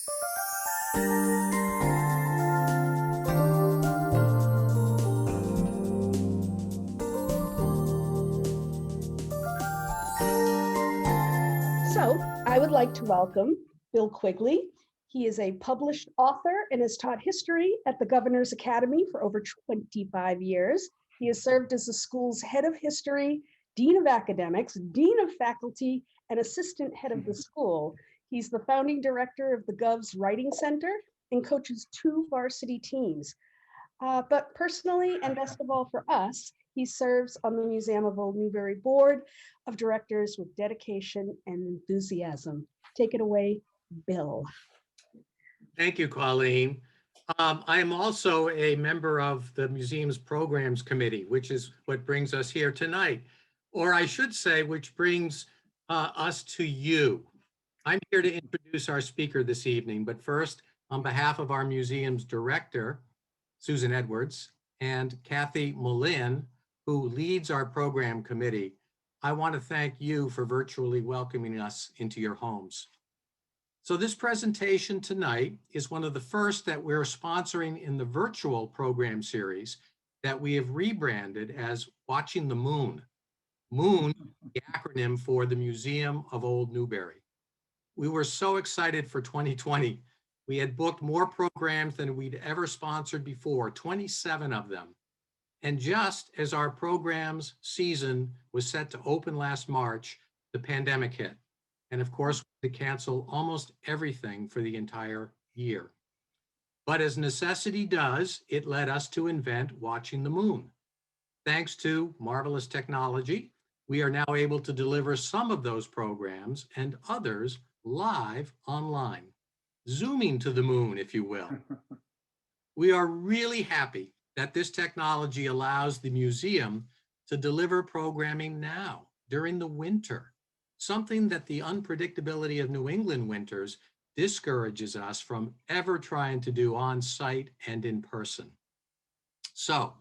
So I would like to welcome Bill Quigley. He is a published author and has taught history at the Governor's Academy for over 25 years. He has served as the school's head of history, dean of academics, dean of faculty, and assistant head of the school. He's the founding director of the Gov's Writing Center and coaches 2 varsity teams. But personally, and best of all for us, he serves on the Museum of Old Newbury Board of Directors with dedication and enthusiasm. Take it away, Bill. Thank you, Colleen. I am also a member of the museum's programs committee, which is what brings us here tonight, or I should say, which brings us to you. I'm here to introduce our speaker this evening, but first, on behalf of our museum's director, Susan Edwards, and Kathy Mullen, who leads our program committee, I want to thank you for virtually welcoming us into your homes. So this presentation tonight is one of the first that we're sponsoring in the virtual program series that we have rebranded as Watching the Moon. Moon, the acronym for the Museum of Old Newbury. We were so excited for 2020. We had booked more programs than we'd ever sponsored before, 27 of them. And just as our program's season was set to open last March, the pandemic hit. And of course, we had to cancel almost everything for the entire year. But as necessity does, it led us to invent Watching the Moon. Thanks to marvelous technology, we are now able to deliver some of those programs and others live online, zooming to the moon, if you will. We are really happy that this technology allows the museum to deliver programming now during the winter, something that the unpredictability of New England winters discourages us from ever trying to do on site and in person. So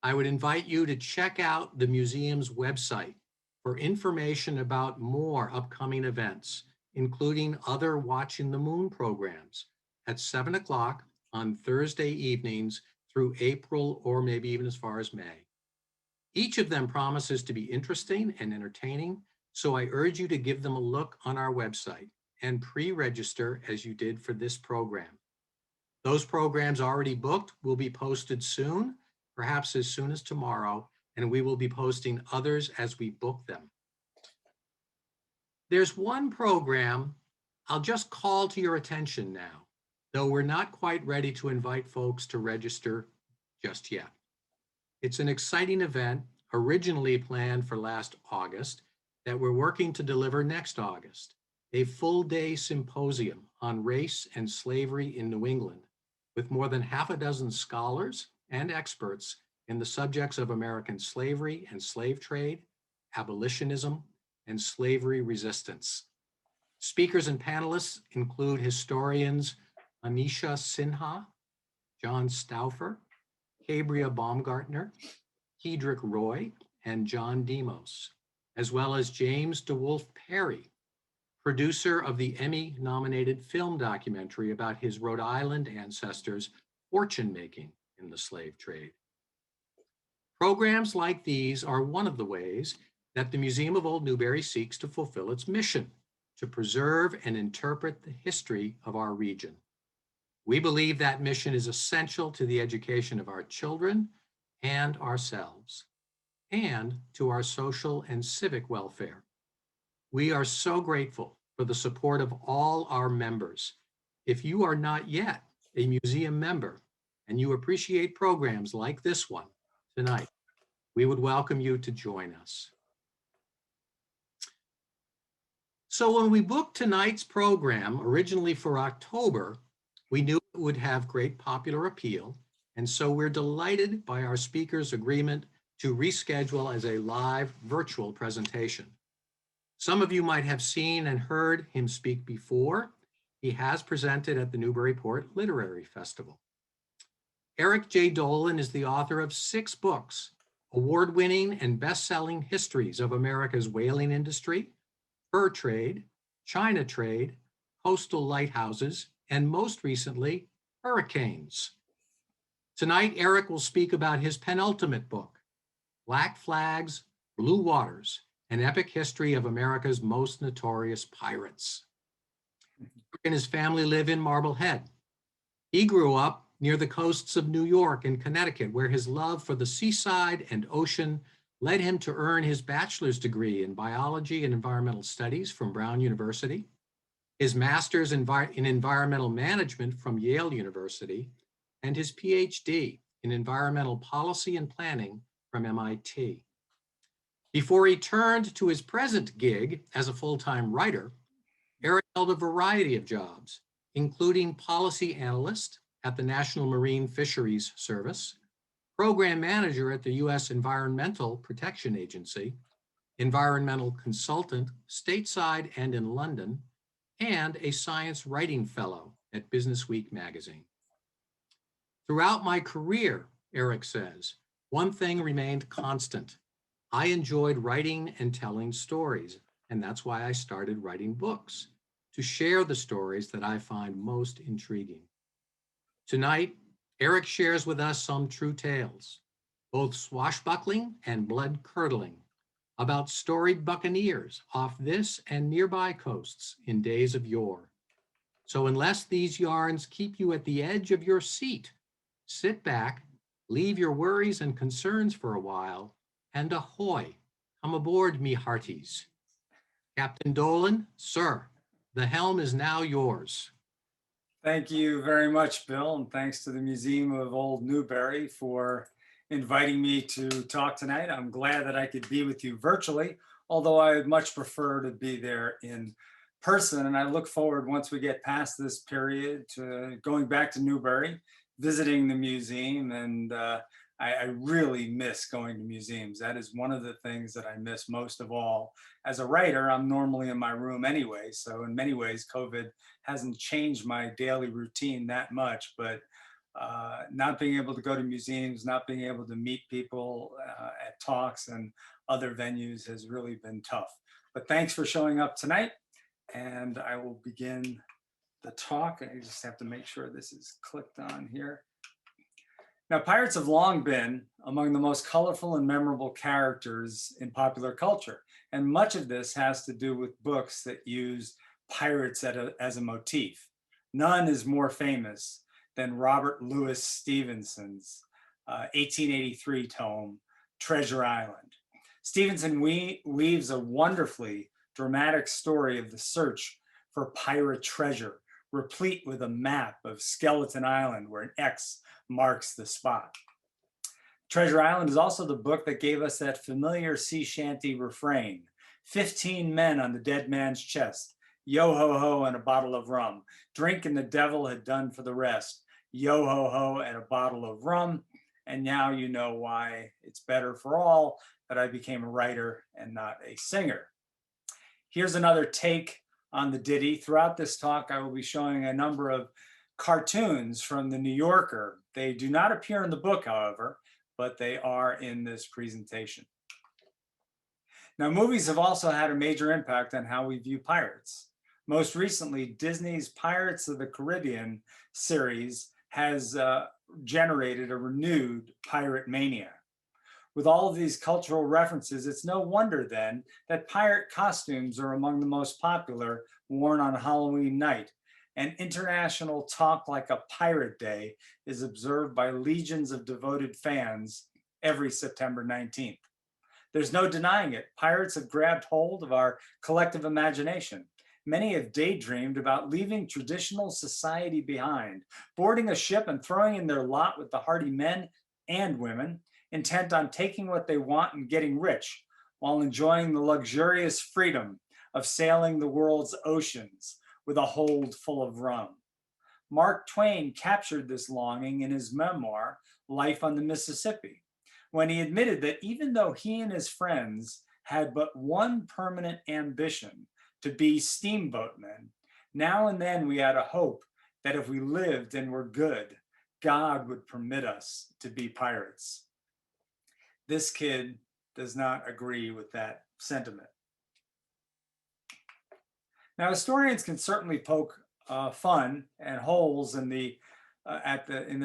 I would invite you to check out the museum's website for information about more upcoming events, including other Watching the Moon programs at 7 o'clock on Thursday evenings through April, or maybe even as far as May. Each of them promises to be interesting and entertaining, so I urge you to give them a look on our website and pre-register as you did for this program. Those programs already booked will be posted soon, perhaps as soon as tomorrow, and we will be posting others as we book them. There's one program I'll just call to your attention now, though we're not quite ready to invite folks to register just yet. It's an exciting event originally planned for last August that we're working to deliver next August, a full-day symposium on race and slavery in New England with more than half a dozen scholars and experts in the subjects of American slavery and slave trade, abolitionism, and slavery resistance. Speakers and panelists include historians Anisha Sinha, John Stauffer, Cabria Baumgartner, Kedrick Roy, and John Demos, as well as James DeWolf Perry, producer of the Emmy-nominated film documentary about his Rhode Island ancestors' fortune-making in the slave trade. Programs like these are one of the ways that the Museum of Old Newbury seeks to fulfill its mission to preserve and interpret the history of our region. We believe that mission is essential to the education of our children and ourselves, and to our social and civic welfare. We are so grateful for the support of all our members. If you are not yet a museum member and you appreciate programs like this one tonight, we would welcome you to join us. So when we booked tonight's program, originally for October, we knew it would have great popular appeal, and so we're delighted by our speaker's agreement to reschedule as a live virtual presentation. Some of you might have seen and heard him speak before. He has presented at the Newburyport Literary Festival. Eric Jay Dolin is the author of 6 books, award-winning and best-selling histories of America's whaling industry, fur trade, China trade, coastal lighthouses, and most recently, hurricanes. Tonight, Eric will speak about his penultimate book, Black Flags, Blue Waters, an epic history of America's most notorious pirates. Eric and his family live in Marblehead. He grew up near the coasts of New York and Connecticut, where his love for the seaside and ocean led him to earn his bachelor's degree in biology and environmental studies from Brown University, his master's in environmental management from Yale University, and his PhD in environmental policy and planning from MIT. Before he turned to his present gig as a full-time writer, Eric held a variety of jobs, including policy analyst at the National Marine Fisheries Service, program manager at the U.S. Environmental Protection Agency, environmental consultant stateside and in London, and a science writing fellow at Business Week magazine. Throughout my career, Eric says, one thing remained constant. I enjoyed writing and telling stories, and that's why I started writing books, to share the stories that I find most intriguing. Tonight, Eric shares with us some true tales, both swashbuckling and blood-curdling, about storied buccaneers off this and nearby coasts in days of yore. So unless these yarns keep you at the edge of your seat, sit back, leave your worries and concerns for a while, and ahoy, come aboard, me hearties. Captain Dolin, sir, the helm is now yours. Thank you very much, Bill, and thanks to the Museum of Old Newbury for inviting me to talk tonight. I'm glad that I could be with you virtually, although I would much prefer to be there in person. And I look forward, once we get past this period, to going back to Newbury, visiting the museum, and I really miss going to museums. That is one of the things that I miss most of all. As a writer, I'm normally in my room anyway, so in many ways, COVID hasn't changed my daily routine that much, but not being able to go to museums, not being able to meet people at talks and other venues has really been tough. But thanks for showing up tonight, and I will begin the talk. I just have to make sure this is clicked on here. Now, pirates have long been among the most colorful and memorable characters in popular culture, and much of this has to do with books that use pirates as a motif. None is more famous than Robert Louis Stevenson's 1883 tome, Treasure Island. Stevenson weaves a wonderfully dramatic story of the search for pirate treasure, replete with a map of Skeleton Island where an X marks the spot. Treasure Island is also the book that gave us that familiar sea shanty refrain, 15 men on the dead man's chest, yo ho ho and a bottle of rum, drink and the devil had done for the rest, yo ho ho and a bottle of rum, and now you know why it's better for all that I became a writer and not a singer. Here's another take on the ditty. Throughout this talk, I will be showing a number of cartoons from the New Yorker. They do not appear in the book, however, but they are in this presentation. Now, movies have also had a major impact on how we view pirates. Most recently, Disney's Pirates of the Caribbean series has generated a renewed pirate mania. With all of these cultural references, it's no wonder then that pirate costumes are among the most popular worn on Halloween night. And International Talk Like a Pirate Day is observed by legions of devoted fans every September 19th. There's no denying it. Pirates have grabbed hold of our collective imagination. Many have daydreamed about leaving traditional society behind, boarding a ship and throwing in their lot with the hardy men and women, intent on taking what they want and getting rich, while enjoying the luxurious freedom of sailing the world's oceans with a hold full of rum. Mark Twain captured this longing in his memoir, Life on the Mississippi, when he admitted that even though he and his friends had but one permanent ambition, to be steamboatmen, now and then we had a hope that if we lived and were good, God would permit us to be pirates. This kid does not agree with that sentiment. Now, historians can certainly poke fun and holes in the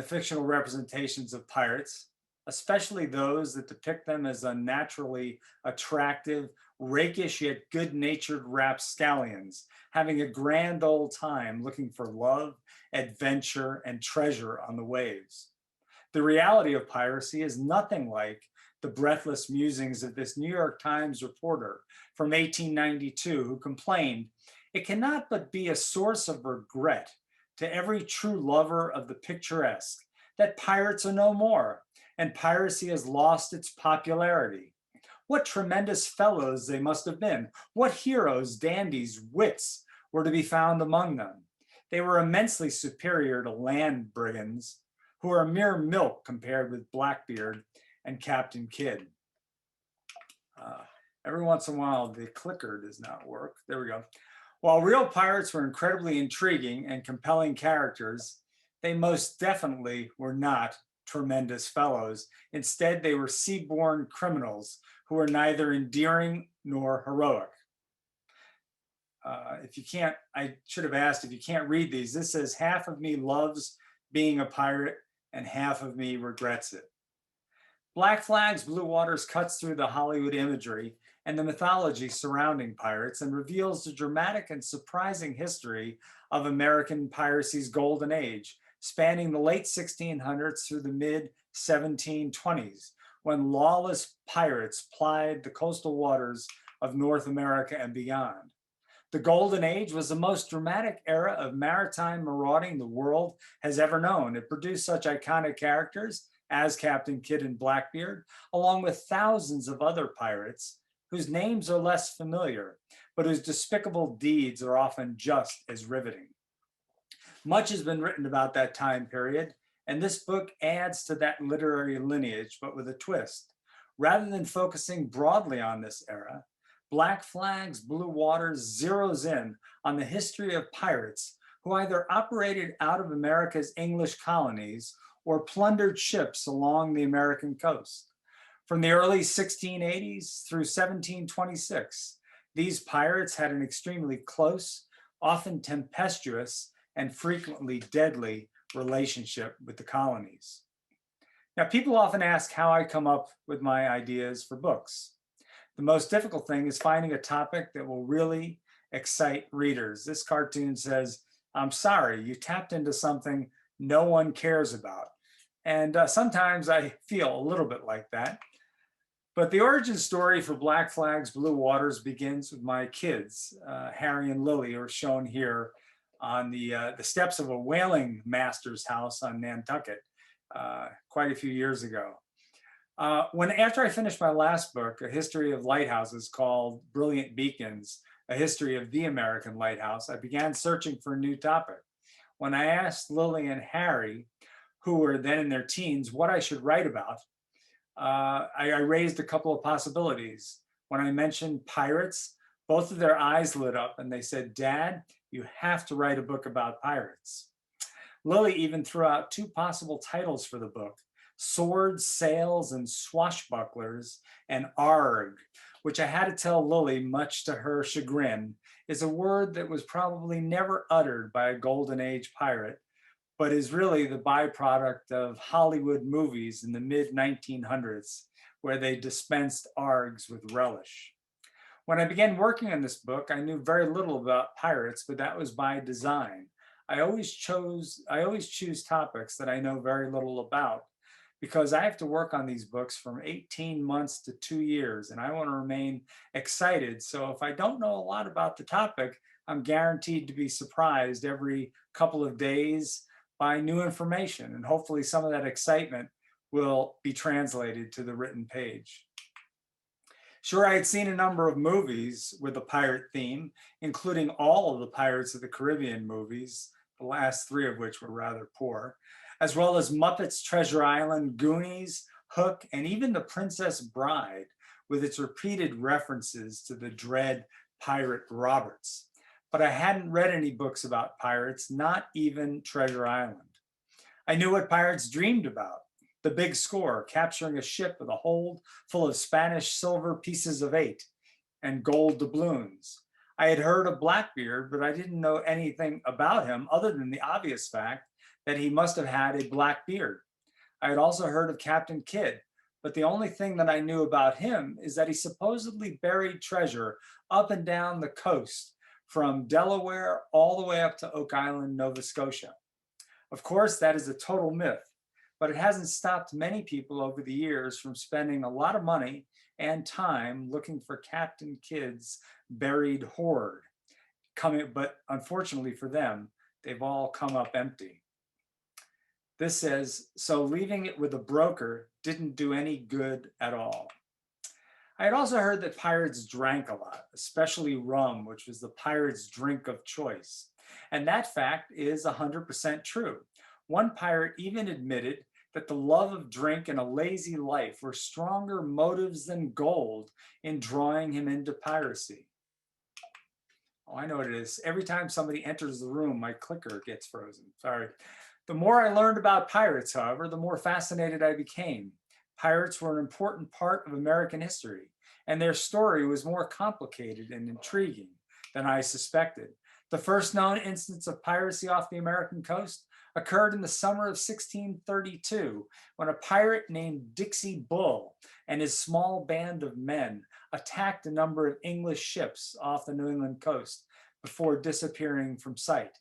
fictional representations of pirates, especially those that depict them as unnaturally attractive, rakish yet good-natured rapscallions, having a grand old time looking for love, adventure, and treasure on the waves. The reality of piracy is nothing like the breathless musings of this New York Times reporter from 1892 who complained, "It cannot but be a source of regret to every true lover of the picturesque that pirates are no more and piracy has lost its popularity. What tremendous fellows they must have been. What heroes, dandies, wits were to be found among them. They were immensely superior to land brigands, who are mere milk compared with Blackbeard and Captain Kidd." Every once in a while, the clicker does not work. There we go. While real pirates were incredibly intriguing and compelling characters, they most definitely were not tremendous fellows. Instead, they were sea-born criminals who were neither endearing nor heroic. I should have asked if you can't read these. This says, "Half of me loves being a pirate and half of me regrets it." Black Flags, Blue Waters cuts through the Hollywood imagery and the mythology surrounding pirates and reveals the dramatic and surprising history of American piracy's golden age, spanning the late 1600s through the mid 1720s, when lawless pirates plied the coastal waters of North America and beyond. The Golden Age was the most dramatic era of maritime marauding the world has ever known. It produced such iconic characters as Captain Kidd and Blackbeard, along with thousands of other pirates whose names are less familiar, but whose despicable deeds are often just as riveting. Much has been written about that time period, and this book adds to that literary lineage, but with a twist. Rather than focusing broadly on this era, Black Flags, Blue Waters zeroes in on the history of pirates who either operated out of America's English colonies or plundered ships along the American coast. From the early 1680s through 1726, these pirates had an extremely close, often tempestuous, and frequently deadly relationship with the colonies. Now, people often ask how I come up with my ideas for books. The most difficult thing is finding a topic that will really excite readers. This cartoon says, "I'm sorry, you tapped into something no one cares about." And sometimes I feel a little bit like that. But the origin story for Black Flags, Blue Waters begins with my kids, Harry and Lily, who are shown here on the steps of a whaling master's house on Nantucket quite a few years ago. After I finished my last book, A History of Lighthouses, called Brilliant Beacons, A History of the American Lighthouse, I began searching for a new topic. When I asked Lily and Harry, who were then in their teens, what I should write about, I raised a couple of possibilities. When I mentioned pirates, both of their eyes lit up and they said, "Dad, you have to write a book about pirates." Lily even threw out two possible titles for the book: Swords, Sails, and Swashbucklers, and "arg," which I had to tell Lily, much to her chagrin, is a word that was probably never uttered by a Golden Age pirate, but is really the byproduct of Hollywood movies in the mid-1900s, where they dispensed args with relish. When I began working on this book, I knew very little about pirates, but that was by design. I always choose topics that I know very little about, because I have to work on these books from 18 months to 2 years, and I want to remain excited. So if I don't know a lot about the topic, I'm guaranteed to be surprised every couple of days by new information, and hopefully some of that excitement will be translated to the written page. Sure, I had seen a number of movies with a pirate theme, including all of the Pirates of the Caribbean movies, the last 3 of which were rather poor, as well as Muppets Treasure Island, Goonies, Hook, and even The Princess Bride, with its repeated references to the dread pirate Roberts. But I hadn't read any books about pirates, not even Treasure Island. I knew what pirates dreamed about: the big score, capturing a ship with a hold full of Spanish silver pieces of 8 and gold doubloons. I had heard of Blackbeard, but I didn't know anything about him other than the obvious fact that he must have had a black beard. I had also heard of Captain Kidd, but the only thing that I knew about him is that he supposedly buried treasure up and down the coast from Delaware all the way up to Oak Island, Nova Scotia. Of course, that is a total myth, but it hasn't stopped many people over the years from spending a lot of money and time looking for Captain Kidd's buried hoard. But unfortunately for them, they've all come up empty. This says, so leaving it with a broker didn't do any good at all. I had also heard that pirates drank a lot, especially rum, which was the pirate's drink of choice. And that fact is 100% true. One pirate even admitted that the love of drink and a lazy life were stronger motives than gold in drawing him into piracy. Oh, I know what it is. Every time somebody enters the room, my clicker gets frozen. Sorry. The more I learned about pirates, however, the more fascinated I became. Pirates were an important part of American history, and their story was more complicated and intriguing than I suspected. The first known instance of piracy off the American coast occurred in the summer of 1632, when a pirate named Dixie Bull and his small band of men attacked a number of English ships off the New England coast before disappearing from sight.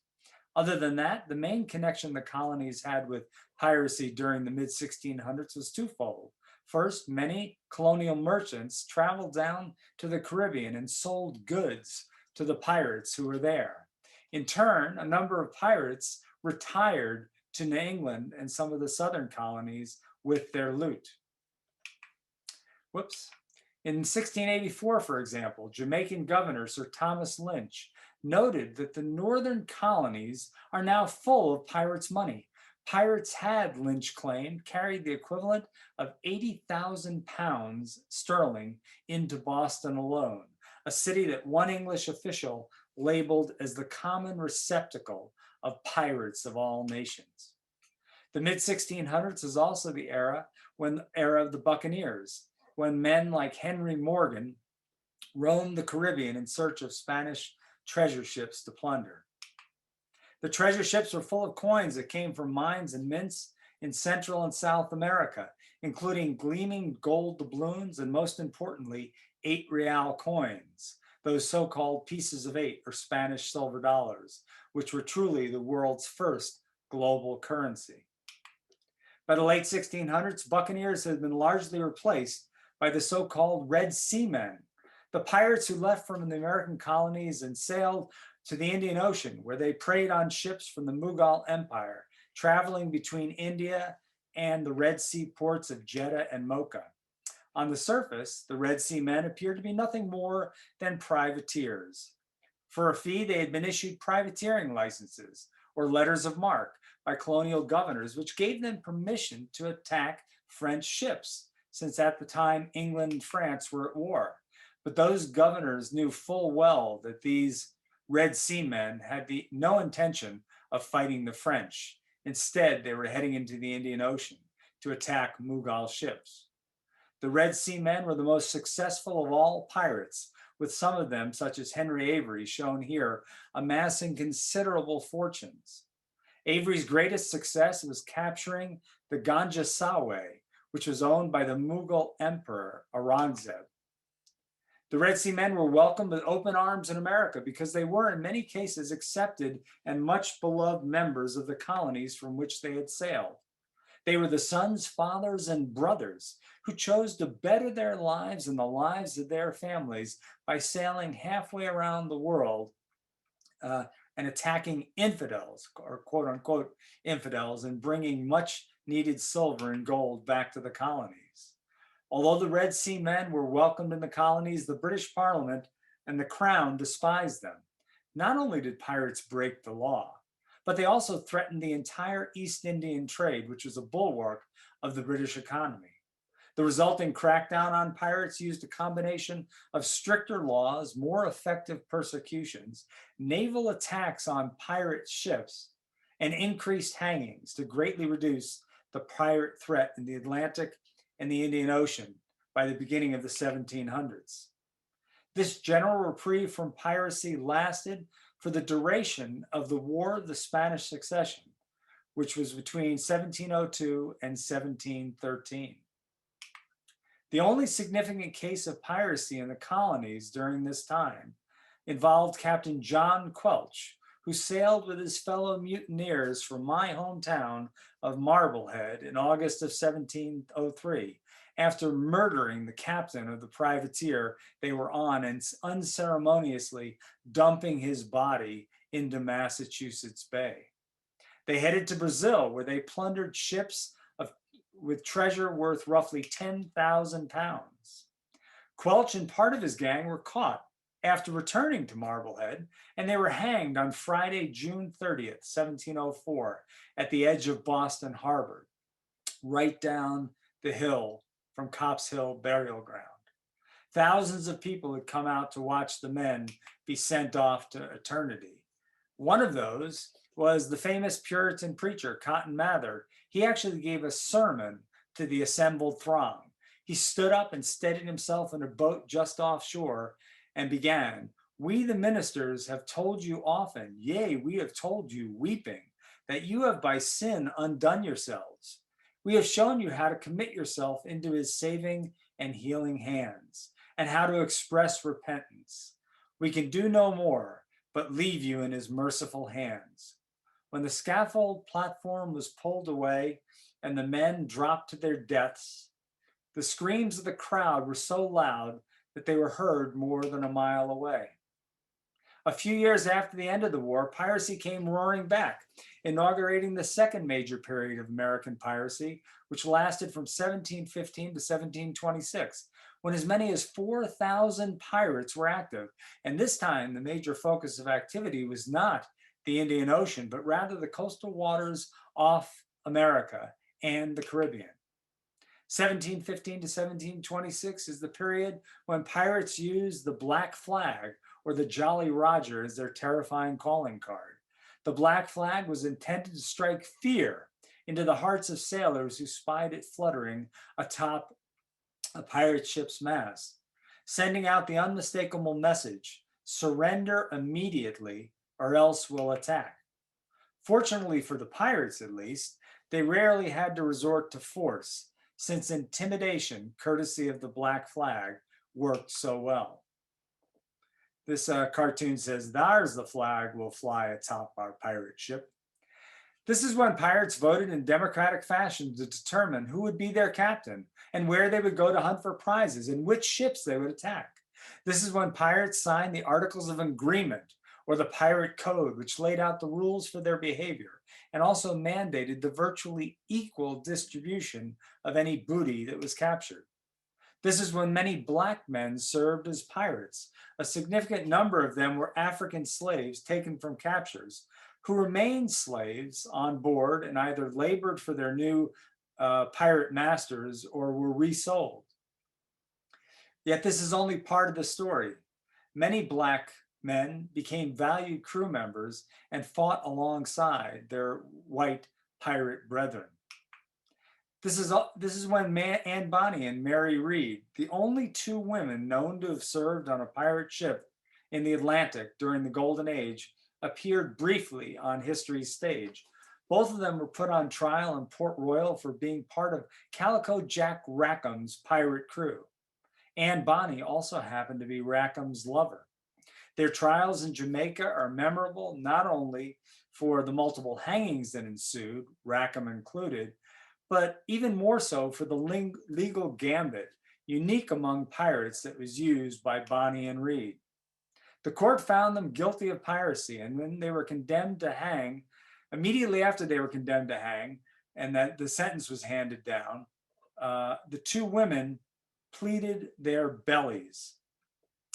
Other than that, the main connection the colonies had with piracy during the mid-1600s was twofold. First, many colonial merchants traveled down to the Caribbean and sold goods to the pirates who were there. In turn, a number of pirates retired to New England and some of the southern colonies with their loot. Whoops. In 1684, for example, Jamaican Governor Sir Thomas Lynch noted that the northern colonies are now full of pirates' money. Pirates had, Lynch claimed, carried the equivalent of 80,000 pounds sterling into Boston alone, a city that one English official labeled as the common receptacle of pirates of all nations. The mid-1600s is also the era of the Buccaneers, when men like Henry Morgan roamed the Caribbean in search of Spanish treasure ships to plunder. The treasure ships were full of coins that came from mines and mints in Central and South America, including gleaming gold doubloons and, most importantly, 8 real coins, those so-called pieces of 8 or Spanish silver dollars, which were truly the world's first global currency. By the late 1600s, buccaneers had been largely replaced by the so-called Red Sea Men, the pirates who left from the American colonies and sailed to the Indian Ocean, where they preyed on ships from the Mughal Empire, traveling between India and the Red Sea ports of Jeddah and Mocha. On the surface, the Red Sea Men appeared to be nothing more than privateers. For a fee, they had been issued privateering licenses or letters of marque by colonial governors, which gave them permission to attack French ships, since at the time England and France were at war. But those governors knew full well that these Red Sea Men had no intention of fighting the French. Instead, they were heading into the Indian Ocean to attack Mughal ships. The Red Sea Men were the most successful of all pirates, with some of them, such as Henry Avery, shown here, amassing considerable fortunes. Avery's greatest success was capturing the Ganja Saway, which was owned by the Mughal Emperor Aurangzeb. The Red Sea Men were welcomed with open arms in America because they were, in many cases, accepted and much beloved members of the colonies from which they had sailed. They were the sons, fathers, and brothers who chose to better their lives and the lives of their families by sailing halfway around the world and attacking infidels, or quote unquote infidels, and bringing much needed silver and gold back to the colonies. Although the Red Sea Men were welcomed in the colonies, the British Parliament and the Crown despised them. Not only did pirates break the law, but they also threatened the entire East Indian trade, which was a bulwark of the British economy. The resulting crackdown on pirates used a combination of stricter laws, more effective persecutions, naval attacks on pirate ships, and increased hangings to greatly reduce the pirate threat in the Atlantic and the Indian Ocean by the beginning of the 1700s. This general reprieve from piracy lasted for the duration of the War of the Spanish Succession, which was between 1702 and 1713. The only significant case of piracy in the colonies during this time involved Captain John Quelch, who sailed with his fellow mutineers from my hometown of Marblehead in August of 1703, after murdering the captain of the privateer they were on and unceremoniously dumping his body into Massachusetts Bay. They headed to Brazil, where they plundered ships with treasure worth roughly 10,000 pounds. Quelch and part of his gang were caught after returning to Marblehead, and they were hanged on Friday, June 30th, 1704, at the edge of Boston Harbor, right down the hill from Copp's Hill Burial Ground. Thousands of people had come out to watch the men be sent off to eternity. One of those was the famous Puritan preacher, Cotton Mather. He actually gave a sermon to the assembled throng. He stood up and steadied himself in a boat just offshore and began, "We the ministers have told you often, yea, we have told you, weeping, that you have by sin undone yourselves. We have shown you how to commit yourself into his saving and healing hands, and how to express repentance. We can do no more, but leave you in his merciful hands." When the scaffold platform was pulled away and the men dropped to their deaths, the screams of the crowd were so loud that they were heard more than a mile away. A few years after the end of the war, piracy came roaring back, inaugurating the second major period of American piracy, which lasted from 1715 to 1726, when as many as 4,000 pirates were active. And this time, the major focus of activity was not the Indian Ocean, but rather the coastal waters off America and the Caribbean. 1715 to 1726 is the period when pirates used the Black Flag, or the Jolly Roger, as their terrifying calling card. The Black Flag was intended to strike fear into the hearts of sailors who spied it fluttering atop a pirate ship's mast, sending out the unmistakable message, "Surrender immediately or else we'll attack." Fortunately for the pirates, at least, they rarely had to resort to force, since intimidation, courtesy of the Black Flag, worked so well. This cartoon says, "There's the flag will fly atop our pirate ship." This is when pirates voted in democratic fashion to determine who would be their captain and where they would go to hunt for prizes and which ships they would attack. This is when pirates signed the Articles of Agreement, or the Pirate Code, which laid out the rules for their behavior and also mandated the virtually equal distribution of any booty that was captured. This is when many black men served as pirates. A significant number of them were African slaves taken from captures, who remained slaves on board and either labored for their new pirate masters or were resold. Yet this is only part of the story. Many black men became valued crew members and fought alongside their white pirate brethren. This is when Anne Bonny and Mary Read, the only two women known to have served on a pirate ship in the Atlantic during the Golden Age, appeared briefly on history's stage. Both of them were put on trial in Port Royal for being part of Calico Jack Rackham's pirate crew. Anne Bonny also happened to be Rackham's lover. Their trials in Jamaica are memorable not only for the multiple hangings that ensued, Rackham included, but even more so for the legal gambit, unique among pirates, that was used by Bonny and Read. The court found them guilty of piracy, and when they were condemned to hang, immediately after they were condemned to hang, and that the sentence was handed down, the two women pleaded their bellies,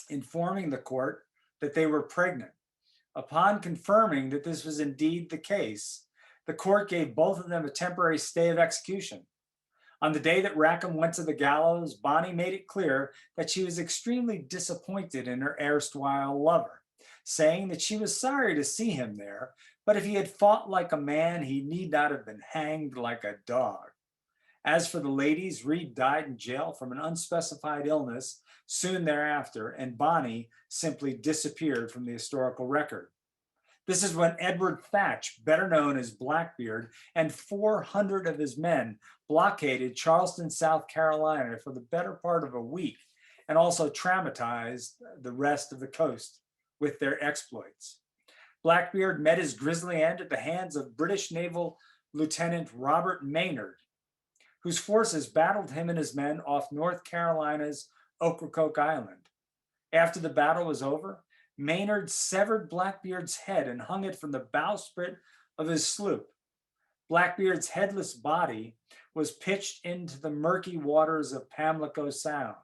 informing the court that they were pregnant. Upon confirming that this was indeed the case, the court gave both of them a temporary stay of execution. On the day that Rackham went to the gallows, Bonny made it clear that she was extremely disappointed in her erstwhile lover, saying that she was sorry to see him there, but if he had fought like a man, he need not have been hanged like a dog. As for the ladies, Reed died in jail from an unspecified illness soon thereafter, and Bonny simply disappeared from the historical record. This is when Edward Thatch, better known as Blackbeard, and 400 of his men blockaded Charleston, South Carolina for the better part of a week, and also traumatized the rest of the coast with their exploits. Blackbeard met his grisly end at the hands of British Naval Lieutenant Robert Maynard, whose forces battled him and his men off North Carolina's Ocracoke Island. After the battle was over, Maynard severed Blackbeard's head and hung it from the bowsprit of his sloop. Blackbeard's headless body was pitched into the murky waters of Pamlico Sound,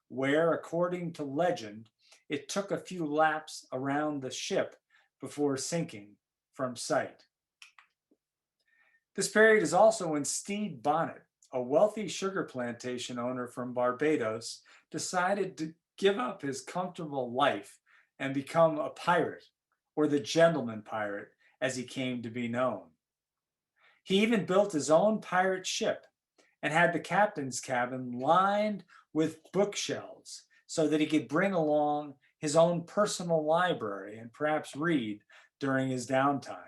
where, according to legend, it took a few laps around the ship before sinking from sight. This period is also when Stede Bonnet, a wealthy sugar plantation owner from Barbados, decided to give up his comfortable life and become a pirate, or the gentleman pirate, as he came to be known. He even built his own pirate ship and had the captain's cabin lined with bookshelves so that he could bring along his own personal library and perhaps read during his downtime.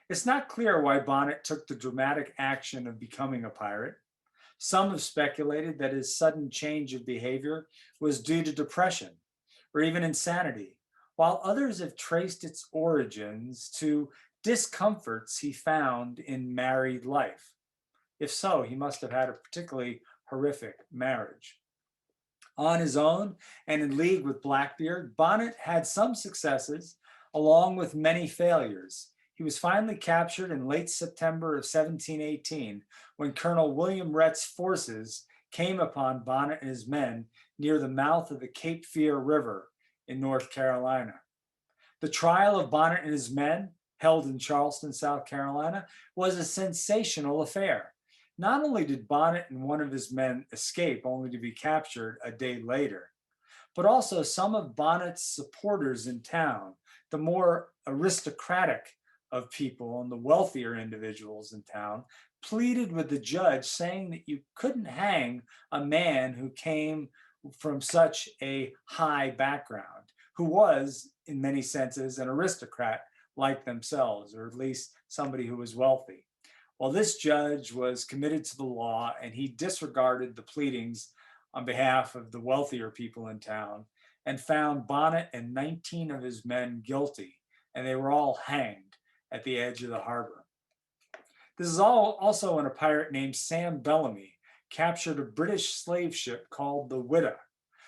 It's not clear why Bonnet took the dramatic action of becoming a pirate. Some have speculated that his sudden change of behavior was due to depression or even insanity, while others have traced its origins to discomforts he found in married life. If so, he must have had a particularly horrific marriage. On his own and in league with Blackbeard, Bonnet had some successes along with many failures. He was finally captured in late September of 1718 when Colonel William Rhett's forces came upon Bonnet and his men near the mouth of the Cape Fear River in North Carolina. The trial of Bonnet and his men, held in Charleston, South Carolina, was a sensational affair. Not only did Bonnet and one of his men escape only to be captured a day later, but also some of Bonnet's supporters in town, the more aristocratic of people and the wealthier individuals in town, pleaded with the judge, saying that you couldn't hang a man who came from such a high background, who was, in many senses, an aristocrat like themselves, or at least somebody who was wealthy. Well, this judge was committed to the law, and he disregarded the pleadings on behalf of the wealthier people in town and found Bonnet and 19 of his men guilty, and they were all hanged at the edge of the harbor. This is also when a pirate named Sam Bellamy captured a British slave ship called the Wida,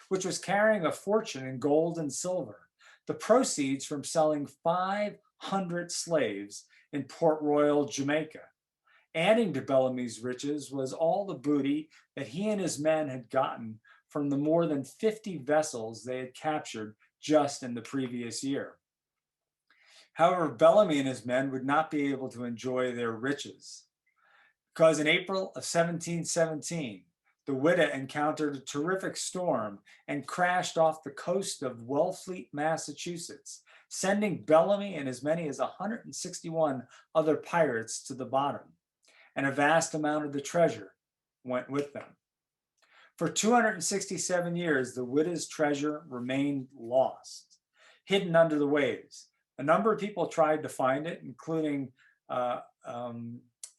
which was carrying a fortune in gold and silver, the proceeds from selling 500 slaves in Port Royal, Jamaica. Adding to Bellamy's riches was all the booty that he and his men had gotten from the more than 50 vessels they had captured just in the previous year. However, Bellamy and his men would not be able to enjoy their riches, because in April of 1717, the Wida encountered a terrific storm and crashed off the coast of Wellfleet, Massachusetts, sending Bellamy and as many as 161 other pirates to the bottom, and a vast amount of the treasure went with them. For 267 years, the Wida's treasure remained lost, hidden under the waves. A number of people tried to find it, including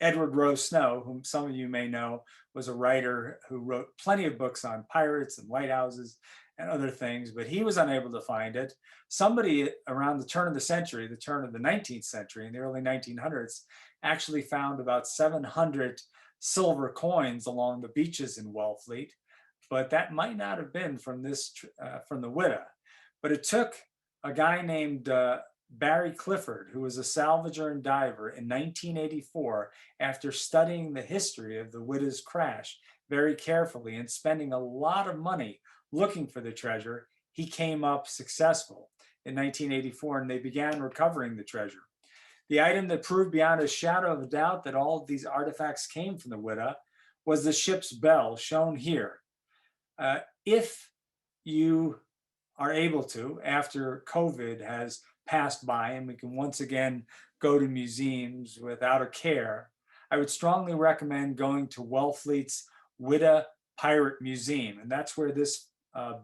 Edward Rowe Snow, whom some of you may know was a writer who wrote plenty of books on pirates and lighthouses and other things, but he was unable to find it. Somebody around the turn of the century, the turn of the 19th century, in the early 1900s, actually found about 700 silver coins along the beaches in Wellfleet, but that might not have been from from the Wida. But it took a guy named Barry Clifford, who was a salvager and diver, in 1984, after studying the history of the Wida's crash very carefully and spending a lot of money looking for the treasure, he came up successful in 1984, and they began recovering the treasure. The item that proved beyond a shadow of a doubt that all of these artifacts came from the Wida was the ship's bell, shown here. If you are able to, after COVID has passed by and we can once again go to museums without a care, I would strongly recommend going to Wellfleet's Wida Pirate Museum. And that's where this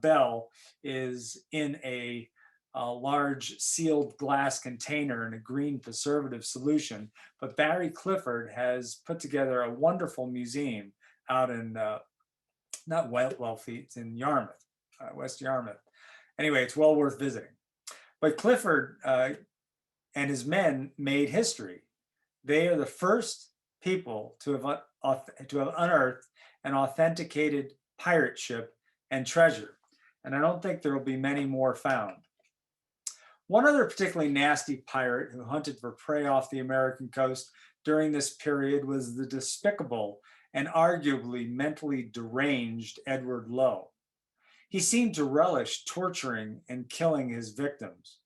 bell is in a large sealed glass container in a green preservative solution. But Barry Clifford has put together a wonderful museum out in, not Wellfleet, it's in Yarmouth, West Yarmouth. Anyway, it's well worth visiting. But Clifford and his men made history. They are the first people to have unearthed an authenticated pirate ship and treasure. And I don't think there will be many more found. One other particularly nasty pirate who hunted for prey off the American coast during this period was the despicable and arguably mentally deranged Edward Lowe. He seemed to relish torturing and killing his victims.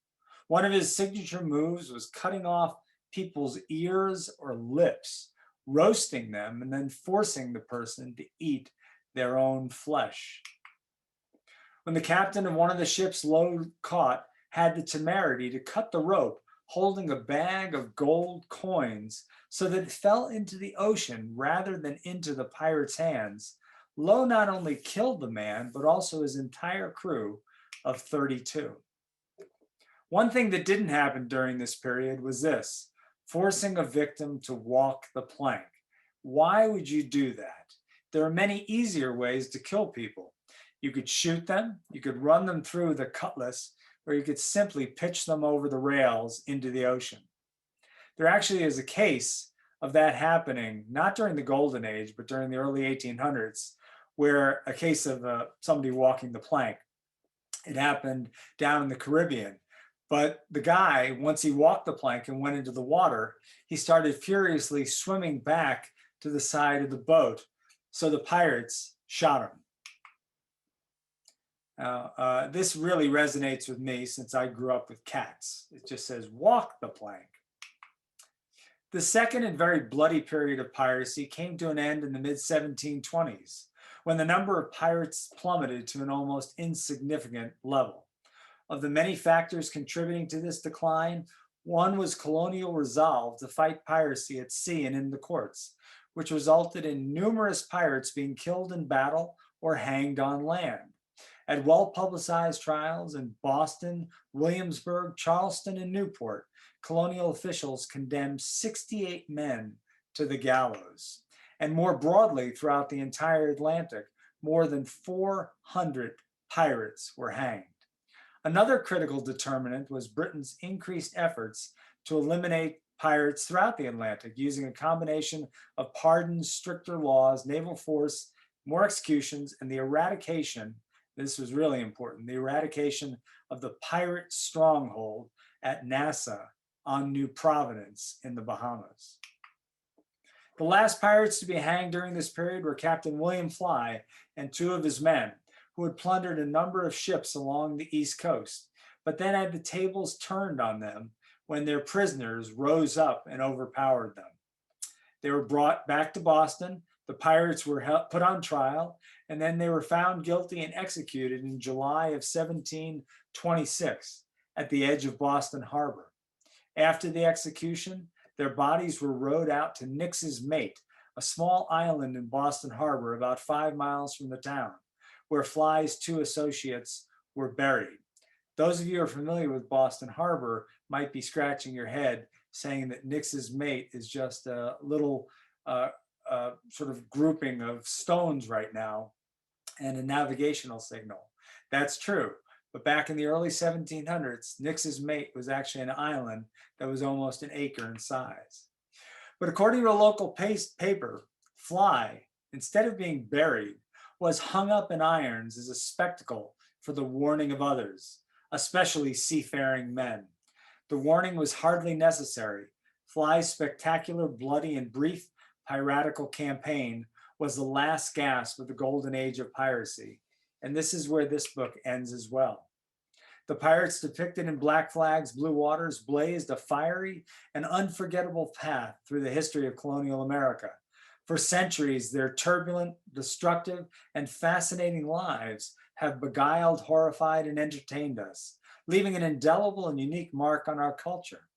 One of his signature moves was cutting off people's ears or lips, roasting them, and then forcing the person to eat their own flesh. When the captain of one of the ships Lowe caught had the temerity to cut the rope holding a bag of gold coins so that it fell into the ocean rather than into the pirate's hands, Lowe not only killed the man, but also his entire crew of 32. One thing that didn't happen during this period was this: forcing a victim to walk the plank. Why would you do that? There are many easier ways to kill people. You could shoot them, you could run them through the cutlass, or you could simply pitch them over the rails into the ocean. There actually is a case of that happening, not during the Golden Age, but during the early 1800s, where a case of somebody walking the plank. It happened down in the Caribbean. But the guy, once he walked the plank and went into the water, he started furiously swimming back to the side of the boat. So the pirates shot him. This really resonates with me since I grew up with cats. It just says, walk the plank. The second and very bloody period of piracy came to an end in the mid-1720s, when the number of pirates plummeted to an almost insignificant level. Of the many factors contributing to this decline, one was colonial resolve to fight piracy at sea and in the courts, which resulted in numerous pirates being killed in battle or hanged on land. At well-publicized trials in Boston, Williamsburg, Charleston, and Newport, colonial officials condemned 68 men to the gallows. And more broadly, throughout the entire Atlantic, more than 400 pirates were hanged. Another critical determinant was Britain's increased efforts to eliminate pirates throughout the Atlantic, using a combination of pardons, stricter laws, naval force, more executions, and the eradication, this was really important, the eradication of the pirate stronghold at Nassau on New Providence in the Bahamas. The last pirates to be hanged during this period were Captain William Fly and two of his men, who had plundered a number of ships along the East Coast, but then had the tables turned on them when their prisoners rose up and overpowered them. They were brought back to Boston, the pirates were put on trial, and then they were found guilty and executed in July of 1726 at the edge of Boston Harbor. After the execution, their bodies were rowed out to Nix's Mate, a small island in Boston Harbor about 5 miles from the town, where Fly's two associates were buried. Those of you who are familiar with Boston Harbor might be scratching your head saying that Nix's Mate is just a little sort of grouping of stones right now and a navigational signal. That's true. But back in the early 1700s, Nix's Mate was actually an island that was almost an acre in size. But according to a local paper, Fly, instead of being buried, was hung up in irons as a spectacle for the warning of others, especially seafaring men. The warning was hardly necessary. Fly's spectacular, bloody, and brief piratical campaign was the last gasp of the golden age of piracy. And this is where this book ends as well. The pirates depicted in Black Flag's Blue Waters blazed a fiery and unforgettable path through the history of colonial America. For centuries, their turbulent, destructive, and fascinating lives have beguiled, horrified, and entertained us, leaving an indelible and unique mark on our culture.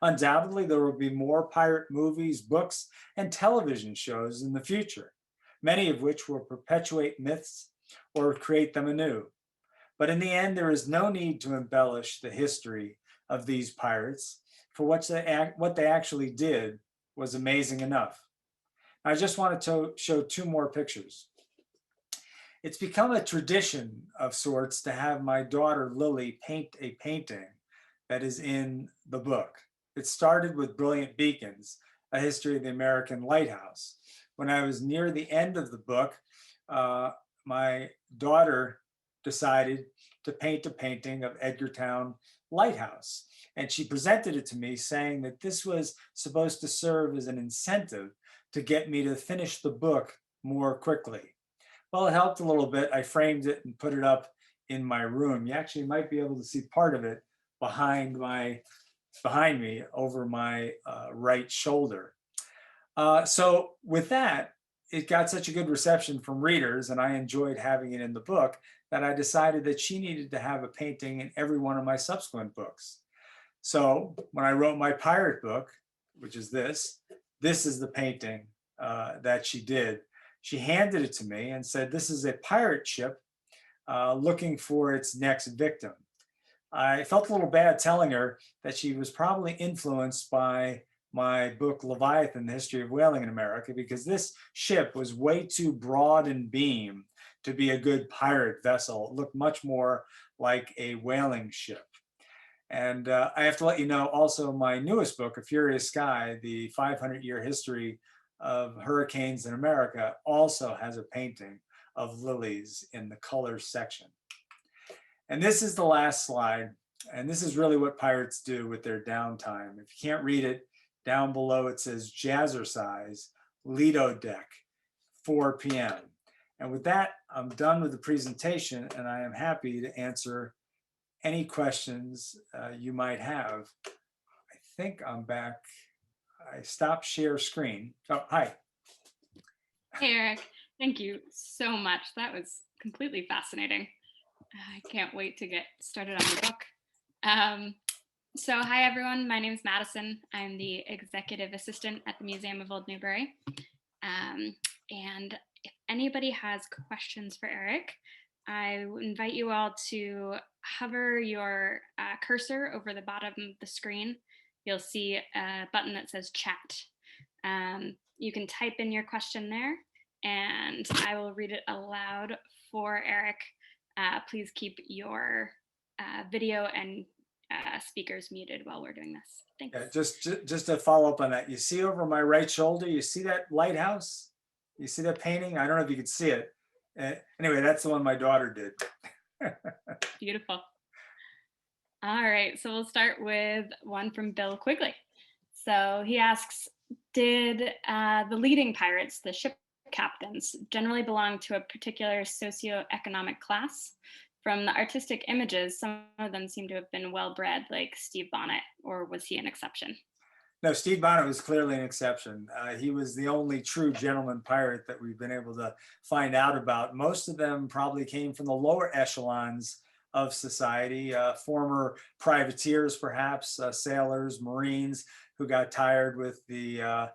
Undoubtedly, there will be more pirate movies, books, and television shows in the future, many of which will perpetuate myths or create them anew. But in the end, there is no need to embellish the history of these pirates, for what they actually did was amazing enough. I just wanted to show two more pictures. It's become a tradition of sorts to have my daughter Lily paint a painting that is in the book. It started with Brilliant Beacons, a history of the American lighthouse. When I was near the end of the book, my daughter decided to paint a painting of Edgartown Lighthouse. And she presented it to me saying that this was supposed to serve as an incentive to get me to finish the book more quickly. Well, it helped a little bit. I framed it and put it up in my room. You actually might be able to see part of it behind me over my right shoulder. So with that, it got such a good reception from readers, and I enjoyed having it in the book, that I decided that she needed to have a painting in every one of my subsequent books. So when I wrote my pirate book, which is this is the painting that she did. She handed it to me and said, "This is a pirate ship looking for its next victim." I felt a little bad telling her that she was probably influenced by my book, Leviathan, The History of Whaling in America, because this ship was way too broad in beam to be a good pirate vessel. It looked much more like a whaling ship. And I have to let you know also my newest book, A Furious Sky, the 500-year history of hurricanes in America, also has a painting of lilies in the colors section. And this is the last slide. And this is really what pirates do with their downtime. If you can't read it, down below it says Jazzercise, Lido Deck, 4 p.m. And with that, I'm done with the presentation, and I am happy to answer any questions you might have. I think I'm back. I stopped share screen. Oh, hi. Hey, Eric. Thank you so much. That was completely fascinating. I can't wait to get started on the book. So hi, everyone. My name is Madison. I'm the executive assistant at the Museum of Old Newbury. And if anybody has questions for Eric, I invite you all to hover your cursor over the bottom of the screen. You'll see a button that says chat. You can type in your question there, and I will read it aloud for Eric. Please keep your video and speakers muted while we're doing this. Thanks. Yeah, just to follow up on that, you see over my right shoulder, you see that lighthouse? You see that painting? I don't know if you can see it. Anyway, that's the one my daughter did. Beautiful. All right, so we'll start with one from Bill Quigley. So he asks, did the leading pirates, the ship captains, generally belong to a particular socioeconomic class? From the artistic images, some of them seem to have been well-bred, like Steve Bonnet, or was he an exception? No, Steve Bonnet was clearly an exception. He was the only true gentleman pirate that we've been able to find out about. Most of them probably came from the lower echelons of society, former privateers, perhaps, sailors, Marines, who got tired with the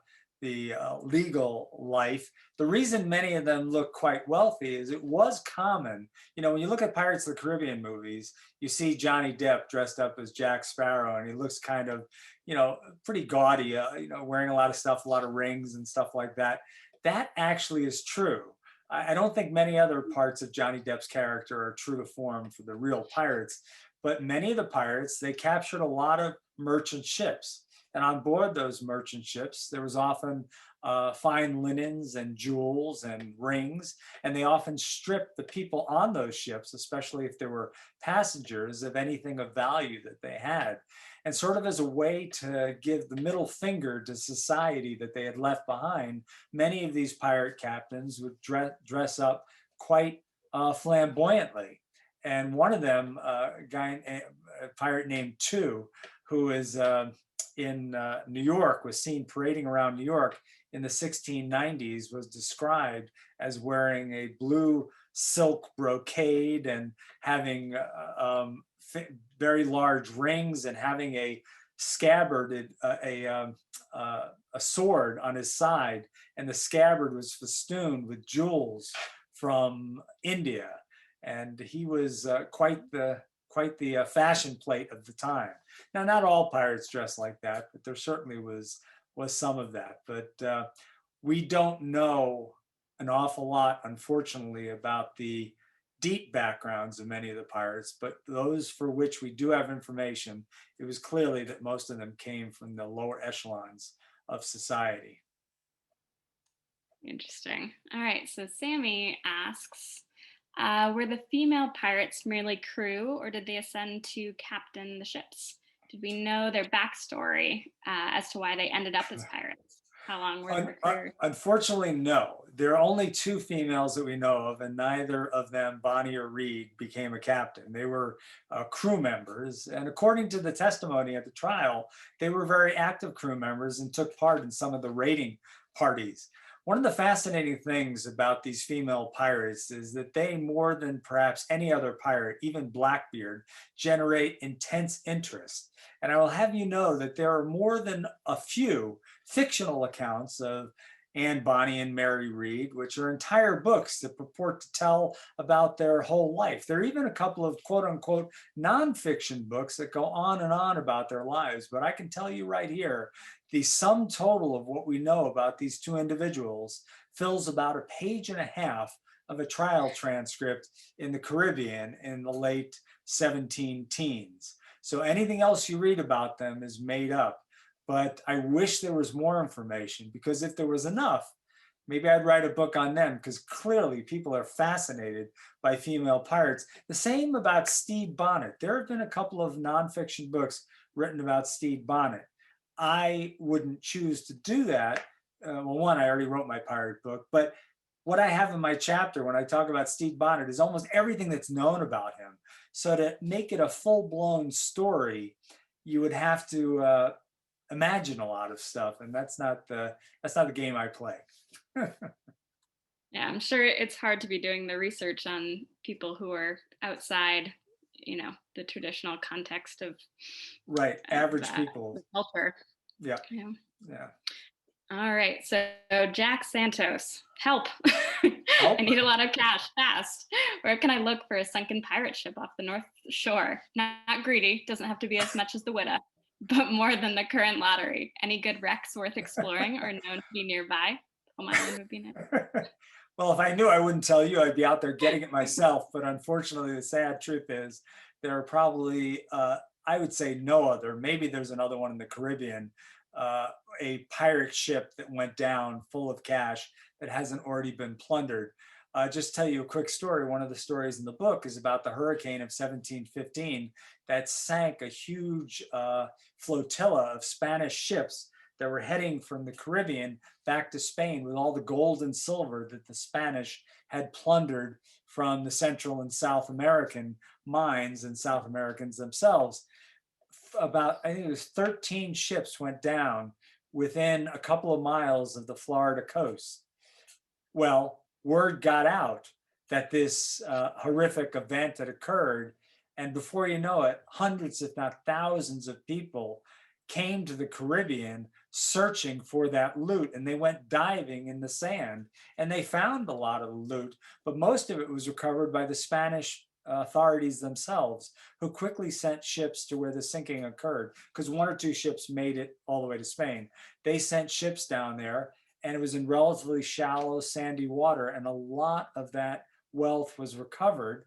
legal life. The reason many of them look quite wealthy is it was common. You know, when you look at Pirates of the Caribbean movies, you see Johnny Depp dressed up as Jack Sparrow, and he looks kind of, you know, pretty gaudy, you know, wearing a lot of stuff, a lot of rings and stuff like that. That actually is true. I don't think many other parts of Johnny Depp's character are true to form for the real pirates, but many of the pirates, they captured a lot of merchant ships. And on board those merchant ships, there was often fine linens and jewels and rings, and they often stripped the people on those ships, especially if there were passengers, of anything of value that they had. And sort of as a way to give the middle finger to society that they had left behind, many of these pirate captains would dress up quite flamboyantly. And one of them, a pirate named Two, who is in New York, was seen parading around New York in the 1690s, was described as wearing a blue silk brocade and having very large rings and having a scabbarded a sword on his side, and the scabbard was festooned with jewels from India, and he was quite the fashion plate of the time. Now, not all pirates dress like that, but there certainly was some of that. But we don't know an awful lot, unfortunately, about the deep backgrounds of many of the pirates, but those for which we do have information, it was clearly that most of them came from the lower echelons of society. Interesting. All right, so Sammy asks, were the female pirates merely crew, or did they ascend to captain the ships? Did we know their backstory as to why they ended up as pirates? How long were their careers? Unfortunately, no. There are only 2 females that we know of, and neither of them, Bonnie or Reed, became a captain. They were crew members, and according to the testimony at the trial, they were very active crew members and took part in some of the raiding parties. One of the fascinating things about these female pirates is that they, more than perhaps any other pirate, even Blackbeard, generate intense interest. And I will have you know that there are more than a few fictional accounts of Anne Bonny and Mary Read, which are entire books that purport to tell about their whole life. There are even a couple of quote unquote nonfiction books that go on and on about their lives. But I can tell you right here, the sum total of what we know about these 2 individuals fills about a page and a half of a trial transcript in the Caribbean in the late 17 teens. So anything else you read about them is made up. But I wish there was more information, because if there was enough, maybe I'd write a book on them, because clearly people are fascinated by female pirates. The same about Stede Bonnet. There have been a couple of nonfiction books written about Stede Bonnet. I wouldn't choose to do that. Well, one, I already wrote my pirate book, but what I have in my chapter when I talk about Stede Bonnet is almost everything that's known about him. So to make it a full-blown story, you would have to imagine a lot of stuff, and that's not the game I play. Yeah, I'm sure it's hard to be doing the research on people who are outside, the traditional context of right, average people, the culture. Yeah. Yeah. All right, so Jack Santos, help. Help. I need a lot of cash fast. Where can I look for a sunken pirate ship off the North Shore? Not greedy, doesn't have to be as much as the Wida, but more than the current lottery. Any good wrecks worth exploring or known to be nearby? Palm Island would be nice. Well, if I knew, I wouldn't tell you. I'd be out there getting it myself. But unfortunately, the sad truth is there are probably, I would say no other. Maybe there's another one in the Caribbean, a pirate ship that went down full of cash that hasn't already been plundered. Just tell you a quick story. One of the stories in the book is about the hurricane of 1715 that sank a huge flotilla of Spanish ships that were heading from the Caribbean back to Spain with all the gold and silver that the Spanish had plundered from the Central and South American mines and South Americans themselves. About, I think it was 13 ships went down within a couple of miles of the Florida coast. Well, word got out that this horrific event had occurred, and before you know it, hundreds, if not thousands of people came to the Caribbean searching for that loot, and they went diving in the sand, and they found a lot of the loot, but most of it was recovered by the Spanish authorities themselves, who quickly sent ships to where the sinking occurred, because 1 or 2 ships made it all the way to Spain. They sent ships down there, and it was in relatively shallow, sandy water, and a lot of that wealth was recovered.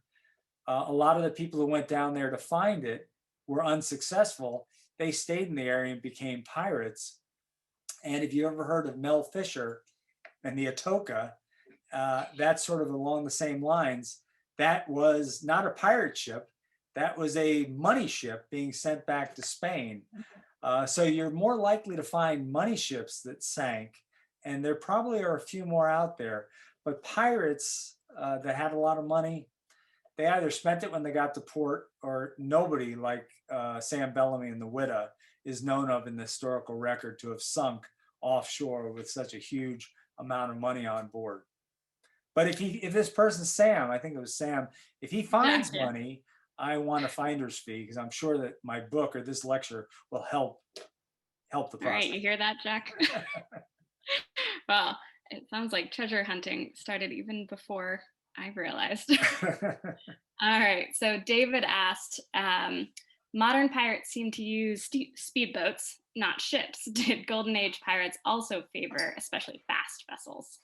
A lot of the people who went down there to find it were unsuccessful. They stayed in the area and became pirates. And if you ever heard of Mel Fisher and the Atoka, that's sort of along the same lines. That was not a pirate ship. That was a money ship being sent back to Spain. So you're more likely to find money ships that sank, and there probably are a few more out there. But pirates that had a lot of money, they either spent it when they got to port, or nobody like Sam Bellamy and the Wida is known of in the historical record to have sunk offshore with such a huge amount of money on board. But if this person, Sam, I think it was Sam, if he finds money, I want a finder's fee because I'm sure that my book or this lecture will help the All right, process. you hear that, Jack? Well, it sounds like treasure hunting started even before I realized. All right, so David asked, modern pirates seem to use speedboats, not ships. Did Golden Age pirates also favor especially fast vessels?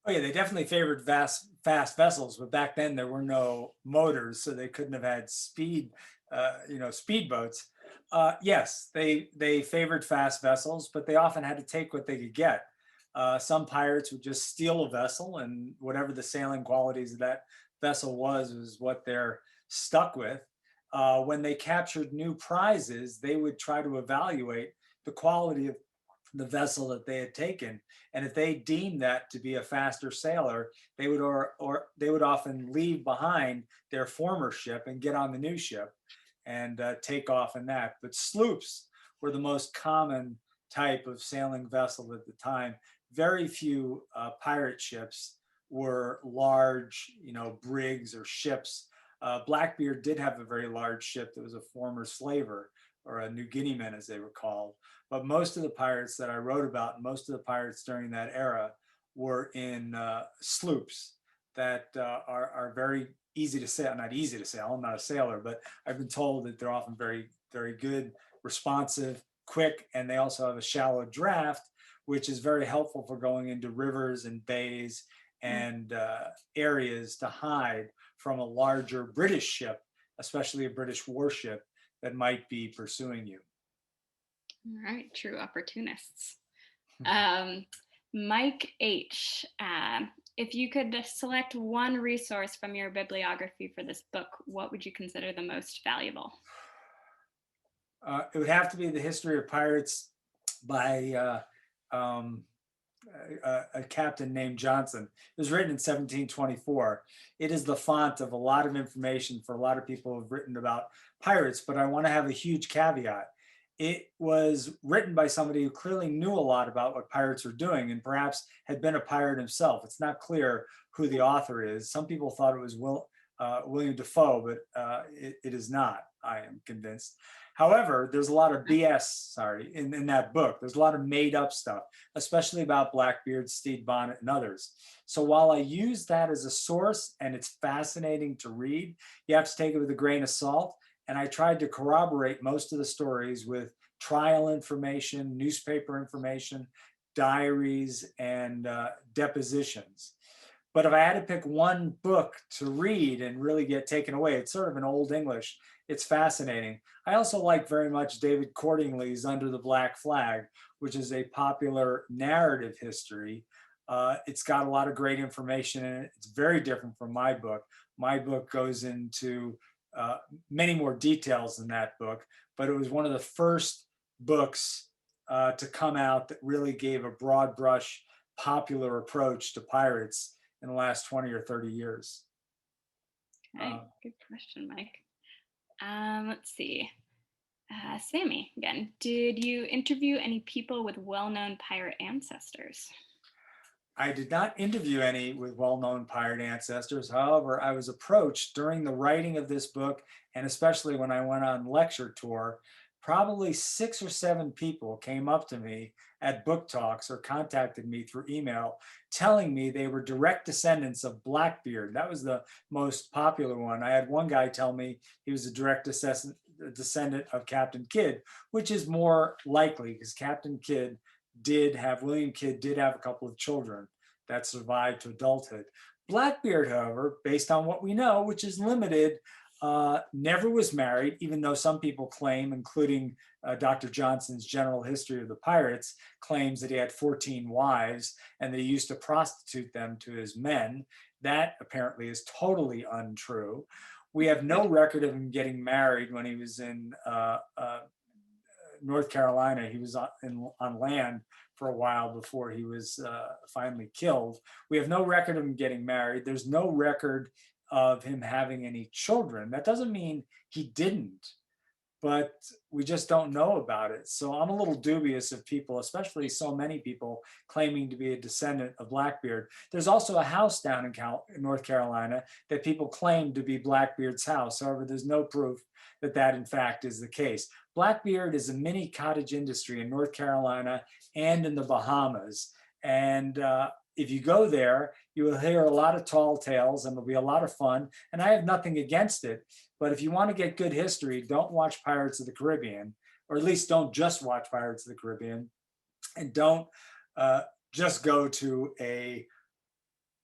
Oh yeah, they definitely favored fast vessels, but back then there were no motors, so they couldn't have had speedboats. Yes, they favored fast vessels, but they often had to take what they could get. Some pirates would just steal a vessel, and whatever the sailing qualities of that vessel was what they're stuck with. When they captured new prizes, they would try to evaluate the quality of the vessel that they had taken, and if they deemed that to be a faster sailor, they would or they would often leave behind their former ship and get on the new ship and take off in that. But sloops were the most common type of sailing vessel at the time. Very few pirate ships were large, brigs or ships. Blackbeard did have a very large ship that was a former slaver, or a New Guineaman as they were called. But most of the pirates that I wrote about, most of the pirates during that era, were in sloops that are very easy to sail. Not easy to sail, I'm not a sailor, but I've been told that they're often very, very good, responsive, quick, and they also have a shallow draft, which is very helpful for going into rivers and bays and areas to hide from a larger British ship, especially a British warship that might be pursuing you. All right, true opportunists. Mike H, if you could select one resource from your bibliography for this book, what would you consider the most valuable? It would have to be The History of Pirates by a captain named Johnson. It was written in 1724. It is the font of a lot of information for a lot of people who have written about pirates, but I want to have a huge caveat. It was written by somebody who clearly knew a lot about what pirates were doing and perhaps had been a pirate himself. It's not clear who the author is. Some people thought it was William Defoe, but it is not, I am convinced. However, there's a lot of BS, in that book. There's a lot of made up stuff, especially about Blackbeard, Stede Bonnet, and others. So while I use that as a source and it's fascinating to read, you have to take it with a grain of salt. And I tried to corroborate most of the stories with trial information, newspaper information, diaries, and depositions. But if I had to pick one book to read and really get taken away, it's sort of an old English. It's fascinating. I also like very much David Cordingly's Under the Black Flag, which is a popular narrative history. It's got a lot of great information in it. It's very different from my book. My book goes into many more details than that book, but it was one of the first books to come out that really gave a broad brush, popular approach to pirates in the last 20 or 30 years. Okay, good question, Mike. Let's see. Sammy, again, did you interview any people with well-known pirate ancestors? I did not interview any with well-known pirate ancestors. However, I was approached during the writing of this book, and especially when I went on lecture tour, probably 6 or 7 people came up to me at book talks or contacted me through email telling me they were direct descendants of Blackbeard. That was the most popular one. I had one guy tell me he was a direct descendant of Captain Kidd, which is more likely because William Kidd did have a couple of children that survived to adulthood. Blackbeard, however, based on what we know, which is limited, never was married, even though some people claim, including Dr. Johnson's General History of the Pirates, claims that he had 14 wives and that he used to prostitute them to his men. That apparently is totally untrue. We have no record of him getting married when he was in North Carolina. He was on land for a while before he was finally killed. We have no record of him getting married. There's no record of him having any children. That doesn't mean he didn't. but we just don't know about it. So I'm a little dubious of people, especially so many people claiming to be a descendant of Blackbeard. There's also a house down in North Carolina that people claim to be Blackbeard's house. However, there's no proof that that in fact is the case. Blackbeard is a mini cottage industry in North Carolina and in the Bahamas. And if you go there, you will hear a lot of tall tales and it'll be a lot of fun. And I have nothing against it. But if you want to get good history, don't watch Pirates of the Caribbean, or at least don't just watch Pirates of the Caribbean, and don't just go to a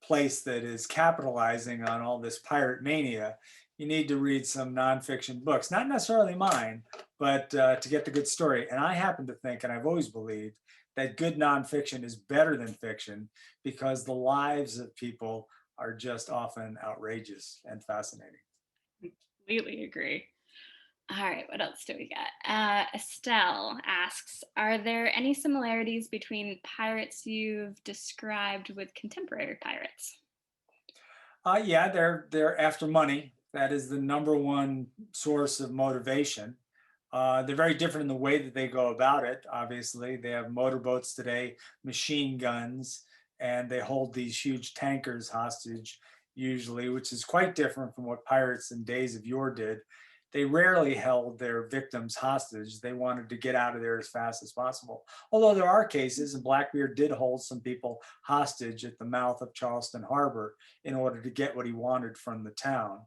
place that is capitalizing on all this pirate mania. You need to read some nonfiction books, not necessarily mine, but to get the good story. And I happen to think, and I've always believed, that good nonfiction is better than fiction because the lives of people are just often outrageous and fascinating. Completely agree. All right, what else do we got? Estelle asks, are there any similarities between pirates you've described with contemporary pirates? Yeah, they're after money. That is the number one source of motivation. They're very different in the way that they go about it. Obviously, they have motorboats today, machine guns, and they hold these huge tankers hostage usually, which is quite different from what pirates in days of yore did. They rarely held their victims hostage. They wanted to get out of there as fast as possible. Although there are cases, and Blackbeard did hold some people hostage at the mouth of Charleston Harbor in order to get what he wanted from the town.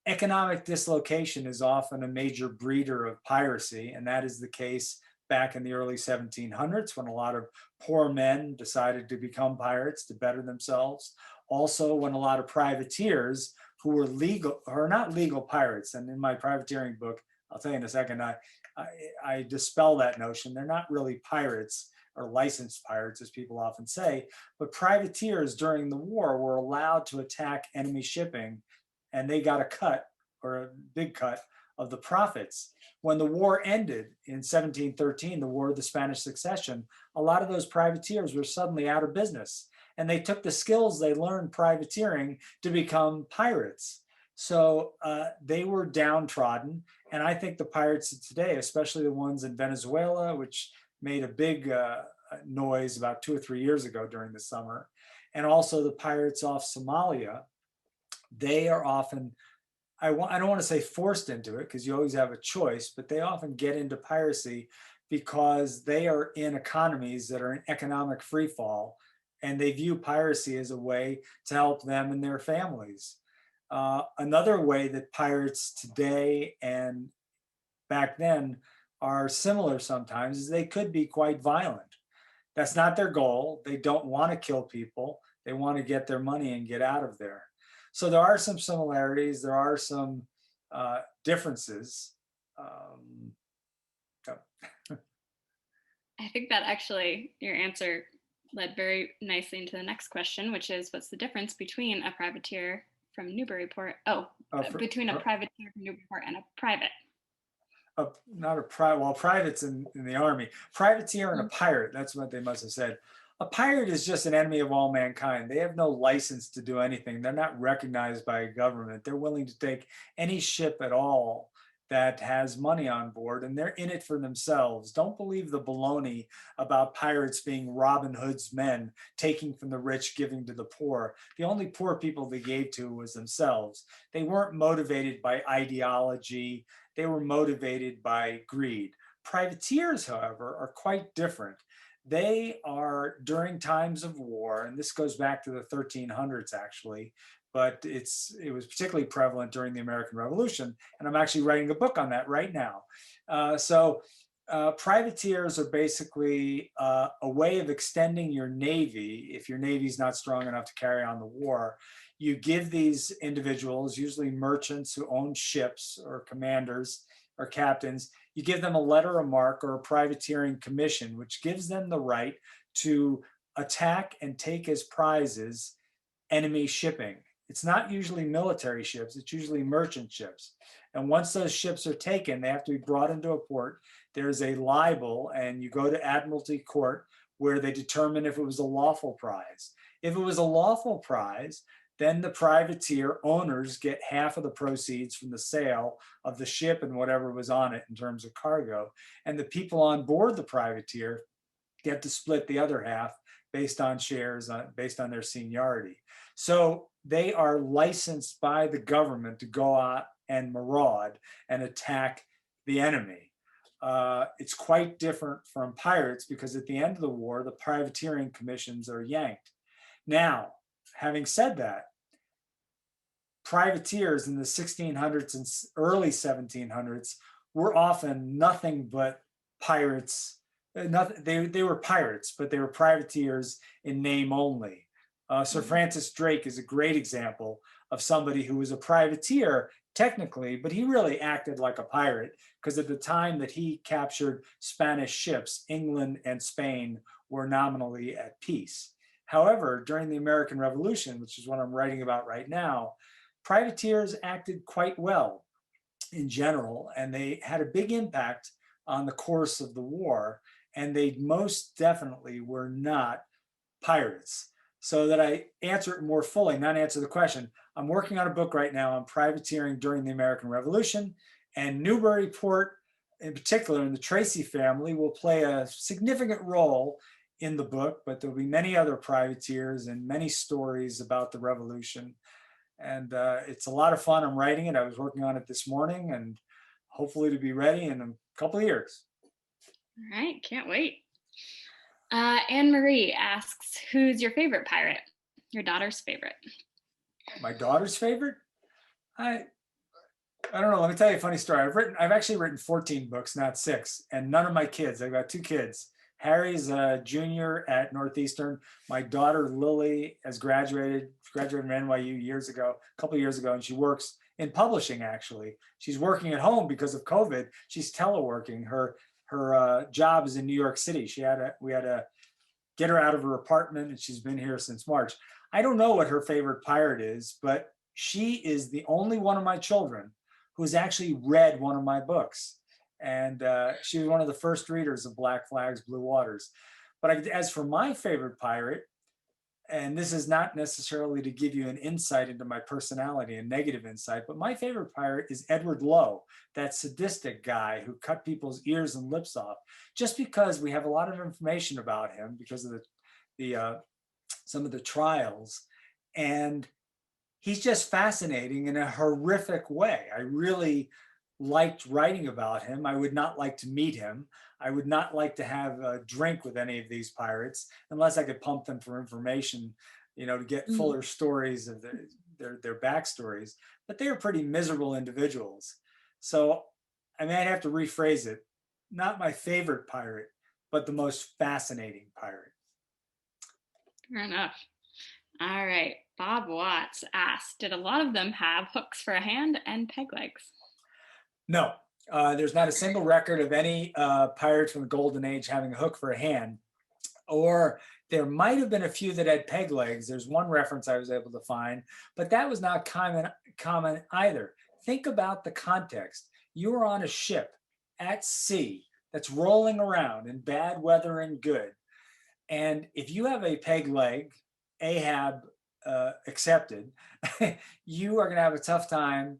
Economic dislocation is often a major breeder of piracy, and that is the case back in the early 1700s when a lot of poor men decided to become pirates to better themselves. Also, when a lot of privateers who were legal, or not legal pirates, and in my privateering book, I'll tell you in a second, I dispel that notion. They're not really pirates or licensed pirates, as people often say, but privateers during the war were allowed to attack enemy shipping, and they got a cut, or a big cut, of the profits. When the war ended in 1713, the War of the Spanish Succession, a lot of those privateers were suddenly out of business. And they took the skills they learned privateering to become pirates. So they were downtrodden. And I think the pirates of today, especially the ones in Venezuela, which made a big noise about 2 or 3 years ago during the summer, and also the pirates off Somalia, they are often, I don't want to say forced into it because you always have a choice, but they often get into piracy because they are in economies that are in economic free fall, and they view piracy as a way to help them and their families. Another way that pirates today and back then are similar sometimes is they could be quite violent. That's not their goal. They don't want to kill people. They want to get their money and get out of there. So there are some similarities. There are some differences. I think that actually your answer led very nicely into the next question, which is what's the difference between a privateer from Newburyport? Between a privateer from Newburyport and a private. Not a private, well, private's in the Army. Privateer and a pirate, that's what they must have said. A pirate is just an enemy of all mankind. They have no license to do anything. They're not recognized by a government. They're willing to take any ship at all that has money on board, and they're in it for themselves. Don't believe the baloney about pirates being Robin Hood's men, taking from the rich, giving to the poor. The only poor people they gave to was themselves. They weren't motivated by ideology. They were motivated by greed. Privateers, however, are quite different. They are, during times of war, and this goes back to the 1300s actually, but it was particularly prevalent during the American Revolution, and I'm actually writing a book on that right now. Privateers are basically a way of extending your Navy. If your Navy's not strong enough to carry on the war, you give these individuals, usually merchants who own ships or commanders or captains, you give them a letter of marque or a privateering commission, which gives them the right to attack and take as prizes enemy shipping. It's not usually military ships, it's usually merchant ships. And once those ships are taken, they have to be brought into a port. There's a libel, and you go to Admiralty Court where they determine if it was a lawful prize. If it was a lawful prize, Then the privateer owners get half of the proceeds from the sale of the ship and whatever was on it in terms of cargo. And the people on board the privateer get to split the other half based on shares, based on their seniority. So they are licensed by the government to go out and maraud and attack the enemy. It's quite different from pirates because at the end of the war, the privateering commissions are yanked. Now, having said that, privateers in the 1600s and early 1700s were often nothing but pirates. They were pirates, but they were privateers in name only. Sir Francis Drake is a great example of somebody who was a privateer technically, but he really acted like a pirate because at the time that he captured Spanish ships, England and Spain were nominally at peace. However, during the American Revolution, which is what I'm writing about right now, privateers acted quite well in general, and they had a big impact on the course of the war, and they most definitely were not pirates. So that I answer it more fully, not answer the question, I'm working on a book right now on privateering during the American Revolution, and Newburyport in particular, and the Tracy family will play a significant role in the book, but there'll be many other privateers and many stories about the Revolution. And it's a lot of fun. I'm writing it. I was working on it this morning and hopefully to be ready in a couple of years. All right, can't wait. Anne Marie asks, who's your favorite pirate? Your daughter's favorite? My daughter's favorite? I don't know. Let me tell you a funny story. I've actually written 14 books, not 6, and none of my kids. I've got 2 kids. Harry's a junior at Northeastern. My daughter Lily has graduated from NYU a couple of years ago, and she works in publishing. Actually, she's working at home because of COVID. She's teleworking. Her job is in New York City. We had to get her out of her apartment, and she's been here since March. I don't know what her favorite pirate is, but she is the only one of my children who's actually read one of my books. And she was one of the first readers of Black Flags, Blue Waters. But as for my favorite pirate, and this is not necessarily to give you an insight into my personality, a negative insight, but my favorite pirate is Edward Lowe, that sadistic guy who cut people's ears and lips off, just because we have a lot of information about him because of some of the trials. And he's just fascinating in a horrific way. I really liked writing about him. I would not like to meet him. I would not like to have a drink with any of these pirates unless I could pump them for information, to get fuller stories of their backstories. But they were pretty miserable individuals. So I mean, I'd have to rephrase it. Not my favorite pirate, but the most fascinating pirate. Fair enough. All right. Bob Watts asked, did a lot of them have hooks for a hand and peg legs? No, there's not a single record of any pirates from the Golden Age having a hook for a hand, or there might have been a few that had peg legs. There's one reference I was able to find, but that was not common either. Think about the context. You are on a ship at sea that's rolling around in bad weather and good. And if you have a peg leg, Ahab accepted, you are going to have a tough time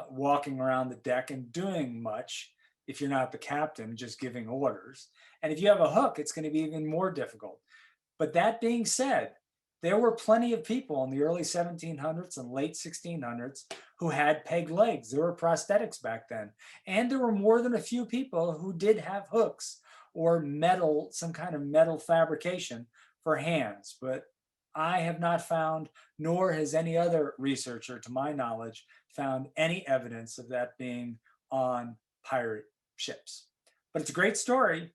walking around the deck and doing much if you're not the captain, just giving orders. And if you have a hook, it's going to be even more difficult. But that being said, there were plenty of people in the early 1700s and late 1600s who had peg legs. There were prosthetics back then. And there were more than a few people who did have hooks or metal, some kind of metal fabrication for hands. But I have not found, nor has any other researcher, to my knowledge, found any evidence of that being on pirate ships. But it's a great story.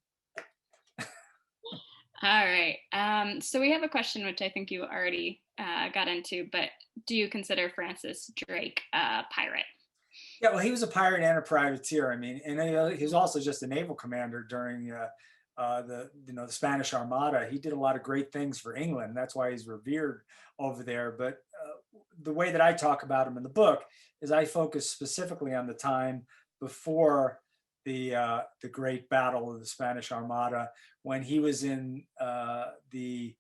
All right. So we have a question, which I think you already got into, but do you consider Francis Drake a pirate? Yeah, well, he was a pirate and a privateer. I mean, and he was also just a naval commander during the Spanish Armada. He did a lot of great things for England. That's why he's revered over there. But the way that I talk about him in the book is I focus specifically on the time before the Great Battle of the Spanish Armada, when he was in the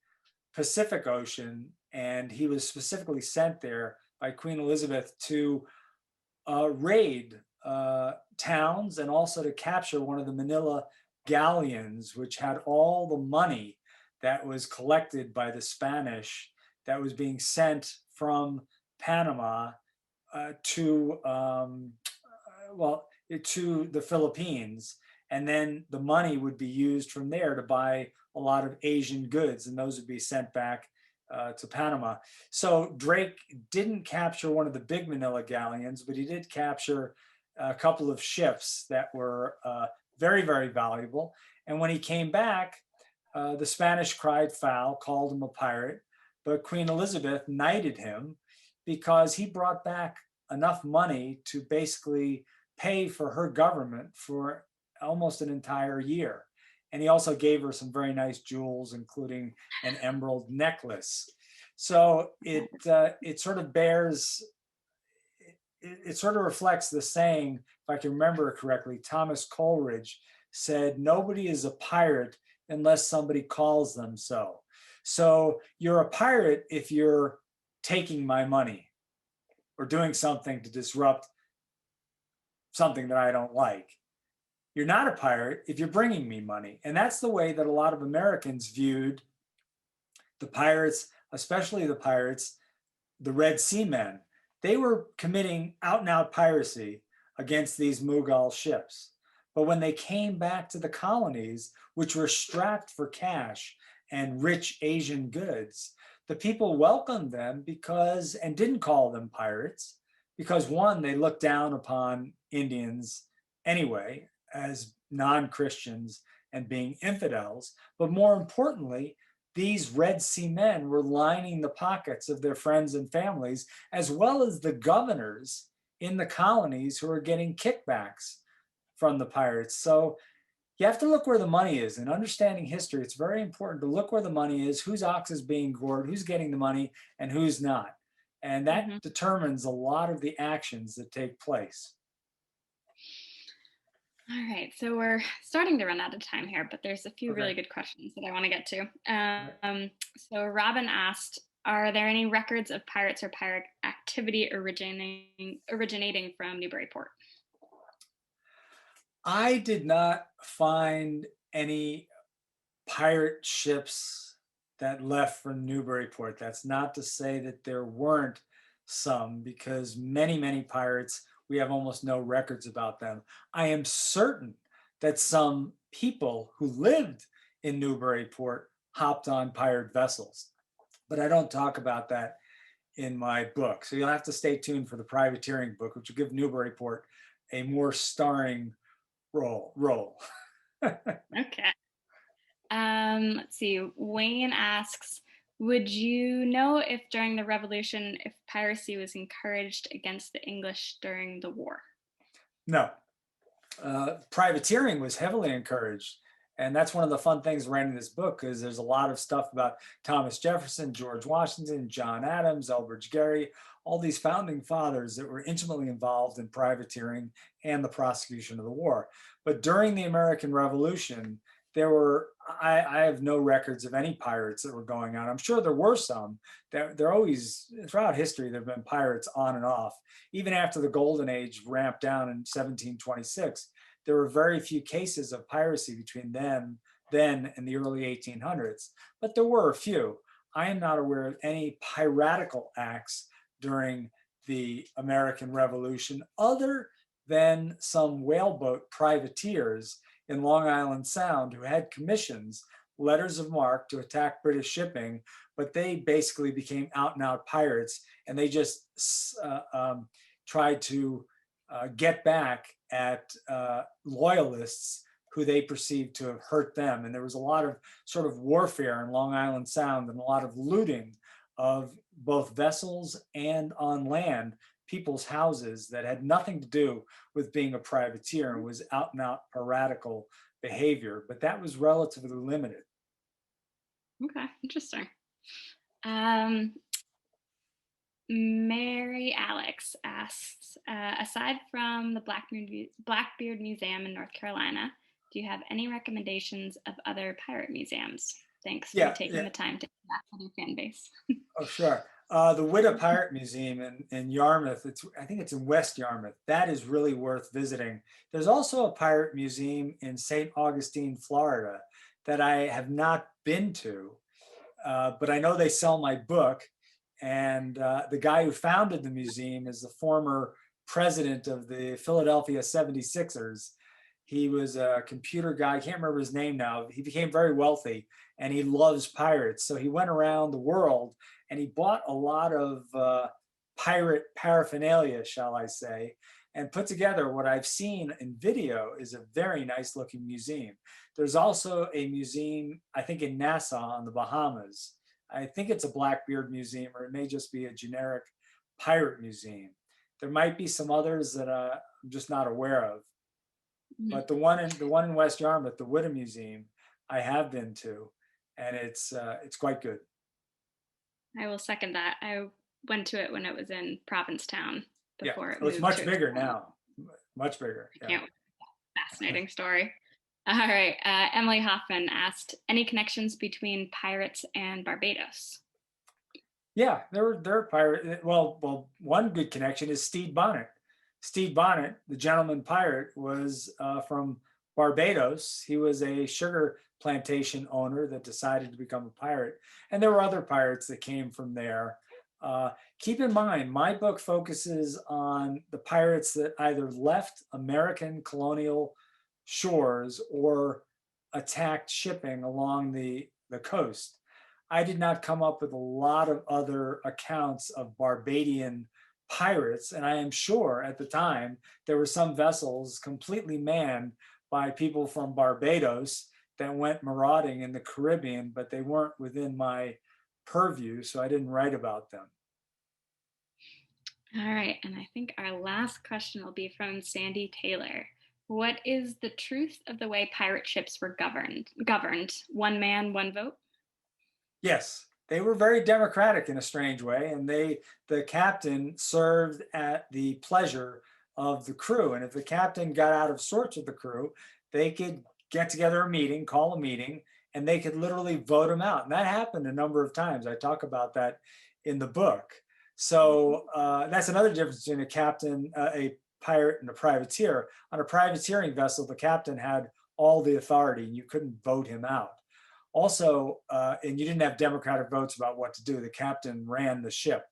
Pacific Ocean, and he was specifically sent there by Queen Elizabeth to raid towns and also to capture one of the Manila galleons, which had all the money that was collected by the Spanish that was being sent from Panama to to the Philippines, and then the money would be used from there to buy a lot of Asian goods, and those would be sent back to Panama. So Drake didn't capture one of the big Manila galleons, but he did capture a couple of ships that were very, very valuable. And when he came back, the Spanish cried foul, called him a pirate, but Queen Elizabeth knighted him because he brought back enough money to basically pay for her government for almost an entire year. And he also gave her some very nice jewels, including an emerald necklace. So it sort of bears, it sort of reflects the saying, if I can remember it correctly, Thomas Coleridge said, "Nobody is a pirate unless somebody calls them so." So you're a pirate if you're taking my money or doing something to disrupt something that I don't like. You're not a pirate if you're bringing me money. And that's the way that a lot of Americans viewed the pirates, especially the pirates, the Red Sea men. They were committing out and out piracy against these Mughal ships. But when they came back to the colonies, which were strapped for cash and rich Asian goods, the people welcomed them because, and didn't call them pirates, because one, they looked down upon Indians anyway as non-Christians and being infidels. But more importantly, these Red Sea men were lining the pockets of their friends and families, as well as the governors in the colonies who are getting kickbacks from the pirates. So you have to look where the money is. In understanding history, it's very important to look where the money is, whose ox is being gored, who's getting the money, and who's not. And that determines a lot of the actions that take place. All right, so we're starting to run out of time here, but there's a few really good questions that I want to get to. So Robin asked, are there any records of pirates or pirate activity originating from Newburyport? I did not find any pirate ships that left from Newburyport. That's not to say that there weren't some, because many, many pirates, we have almost no records about them. I am certain that some people who lived in Newburyport hopped on pirate vessels, but I don't talk about that in my book. So you'll have to stay tuned for the privateering book, which will give Newburyport a more starring role. Okay. Let's see. Wayne asks, would you know if during the Revolution, if piracy was encouraged against the English during the war? No. Privateering was heavily encouraged. And that's one of the fun things writing this book, because there's a lot of stuff about Thomas Jefferson, George Washington, John Adams, Elbridge Gerry, all these founding fathers that were intimately involved in privateering and the prosecution of the war. But during the American Revolution, there were, I have no records of any pirates that were going on. I'm sure there were some. There always, throughout history, there have been pirates on and off. Even after the Golden Age ramped down in 1726, there were very few cases of piracy between then and the early 1800s, but there were a few. I am not aware of any piratical acts during the American Revolution, other than some whaleboat privateers in Long Island Sound who had commissions, letters of marque, to attack British shipping, but they basically became out and out pirates, and they just tried to get back at loyalists who they perceived to have hurt them. And there was a lot of sort of warfare in Long Island Sound and a lot of looting of both vessels and on land, people's houses, that had nothing to do with being a privateer and was out and out piratical behavior, but that was relatively limited. Okay, interesting. Mary Alex asks, aside from the Blackbeard Museum in North Carolina, do you have any recommendations of other pirate museums thanks Yeah, for taking yeah. the time to interact with your fan base. Oh, sure. The Wida Pirate Museum in Yarmouth, I think it's in West Yarmouth. That is really worth visiting. There's also a pirate museum in St. Augustine, Florida, that I have not been to, but I know they sell my book. And the guy who founded the museum is the former president of the Philadelphia 76ers. He was a computer guy. I can't remember his name now. He became very wealthy and he loves pirates. So he went around the world and he bought a lot of pirate paraphernalia, shall I say, and put together what I've seen in video is a very nice looking museum. There's also a museum, I think in Nassau on the Bahamas. I think it's a Blackbeard museum, or it may just be a generic pirate museum. There might be some others that I'm just not aware of. But the one in West Yarmouth, the Wida Museum, I have been to, and it's quite good. I will second that. I went to it when it was in Provincetown before it Oh, it's moved much to bigger now. Much bigger. I can't wait. Fascinating story. All right. Emily Hoffman asked, any connections between pirates and Barbados? Yeah, they're pirate. Well, one good connection is Stede Bonnet. Stede Bonnet, the gentleman pirate, was from Barbados. He was a sugar plantation owner that decided to become a pirate. And there were other pirates that came from there. Keep in mind, my book focuses on the pirates that either left American colonial shores or attacked shipping along the coast. I did not come up with a lot of other accounts of Barbadian pirates, and I am sure at the time there were some vessels completely manned by people from Barbados that went marauding in the Caribbean, but they weren't within my purview, so I didn't write about them. All right. And I think our last question will be from Sandy Taylor. What is the truth of the way pirate ships were governed? One man, one vote? Yes, they were very democratic in a strange way, and the captain served at the pleasure of the crew. And if the captain got out of sorts with the crew, they could get together a meeting, call a meeting, and they could literally vote him out. And that happened a number of times. I talk about that in the book. So that's another difference between a captain, a pirate, and a privateer. On a privateering vessel, the captain had all the authority, and you couldn't vote him out. Also, and you didn't have democratic votes about what to do. The captain ran the ship.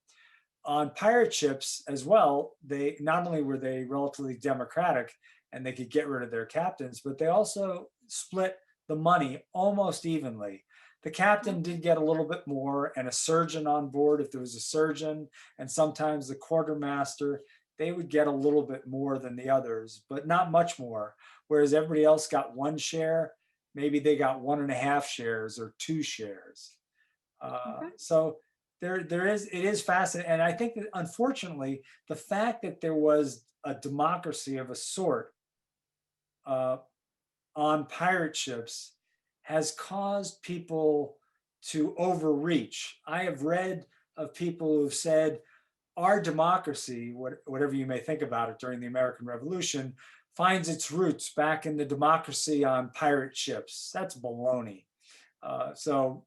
On pirate ships as well, they not only were they relatively democratic and they could get rid of their captains, but they also split the money almost evenly. The captain did get a little bit more, and a surgeon on board, if there was a surgeon, and sometimes the quartermaster, they would get a little bit more than the others, but not much more. Whereas everybody else got one share, maybe they got 1.5 shares or 2 shares. So it is fascinating. And I think that unfortunately, the fact that there was a democracy of a sort on pirate ships has caused people to overreach. I have read of people who've said, our democracy, whatever you may think about it during the American Revolution, finds its roots back in the democracy on pirate ships. That's baloney. So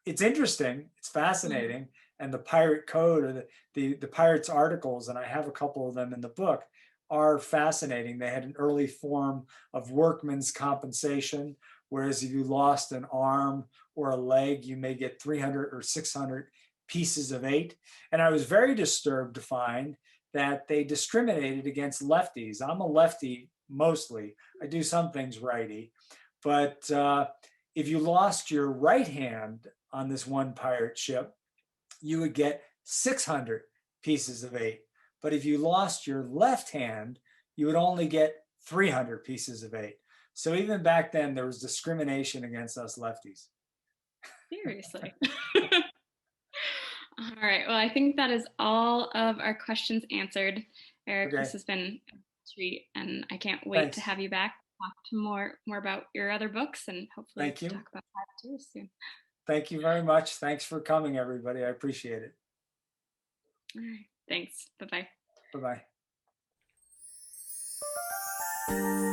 it's interesting, it's fascinating, and the pirate code, or the pirates articles, and I have a couple of them in the book, are fascinating. They had an early form of workman's compensation, whereas if you lost an arm or a leg, you may get 300 or 600 pieces of 8. And I was very disturbed to find that they discriminated against lefties. I'm a lefty mostly. I do some things righty. But if you lost your right hand on this one pirate ship, you would get 600 pieces of 8. But if you lost your left hand, you would only get 300 pieces of 8. So even back then, there was discrimination against us lefties. Seriously. All right. Well, I think that is all of our questions answered. Eric, Okay. This has been a treat, and I can't wait to have you back, talk to more about your other books, and hopefully talk about privateers soon. Thank you very much. Thanks for coming, everybody. I appreciate it. All right. Thanks. Bye-bye. Bye-bye.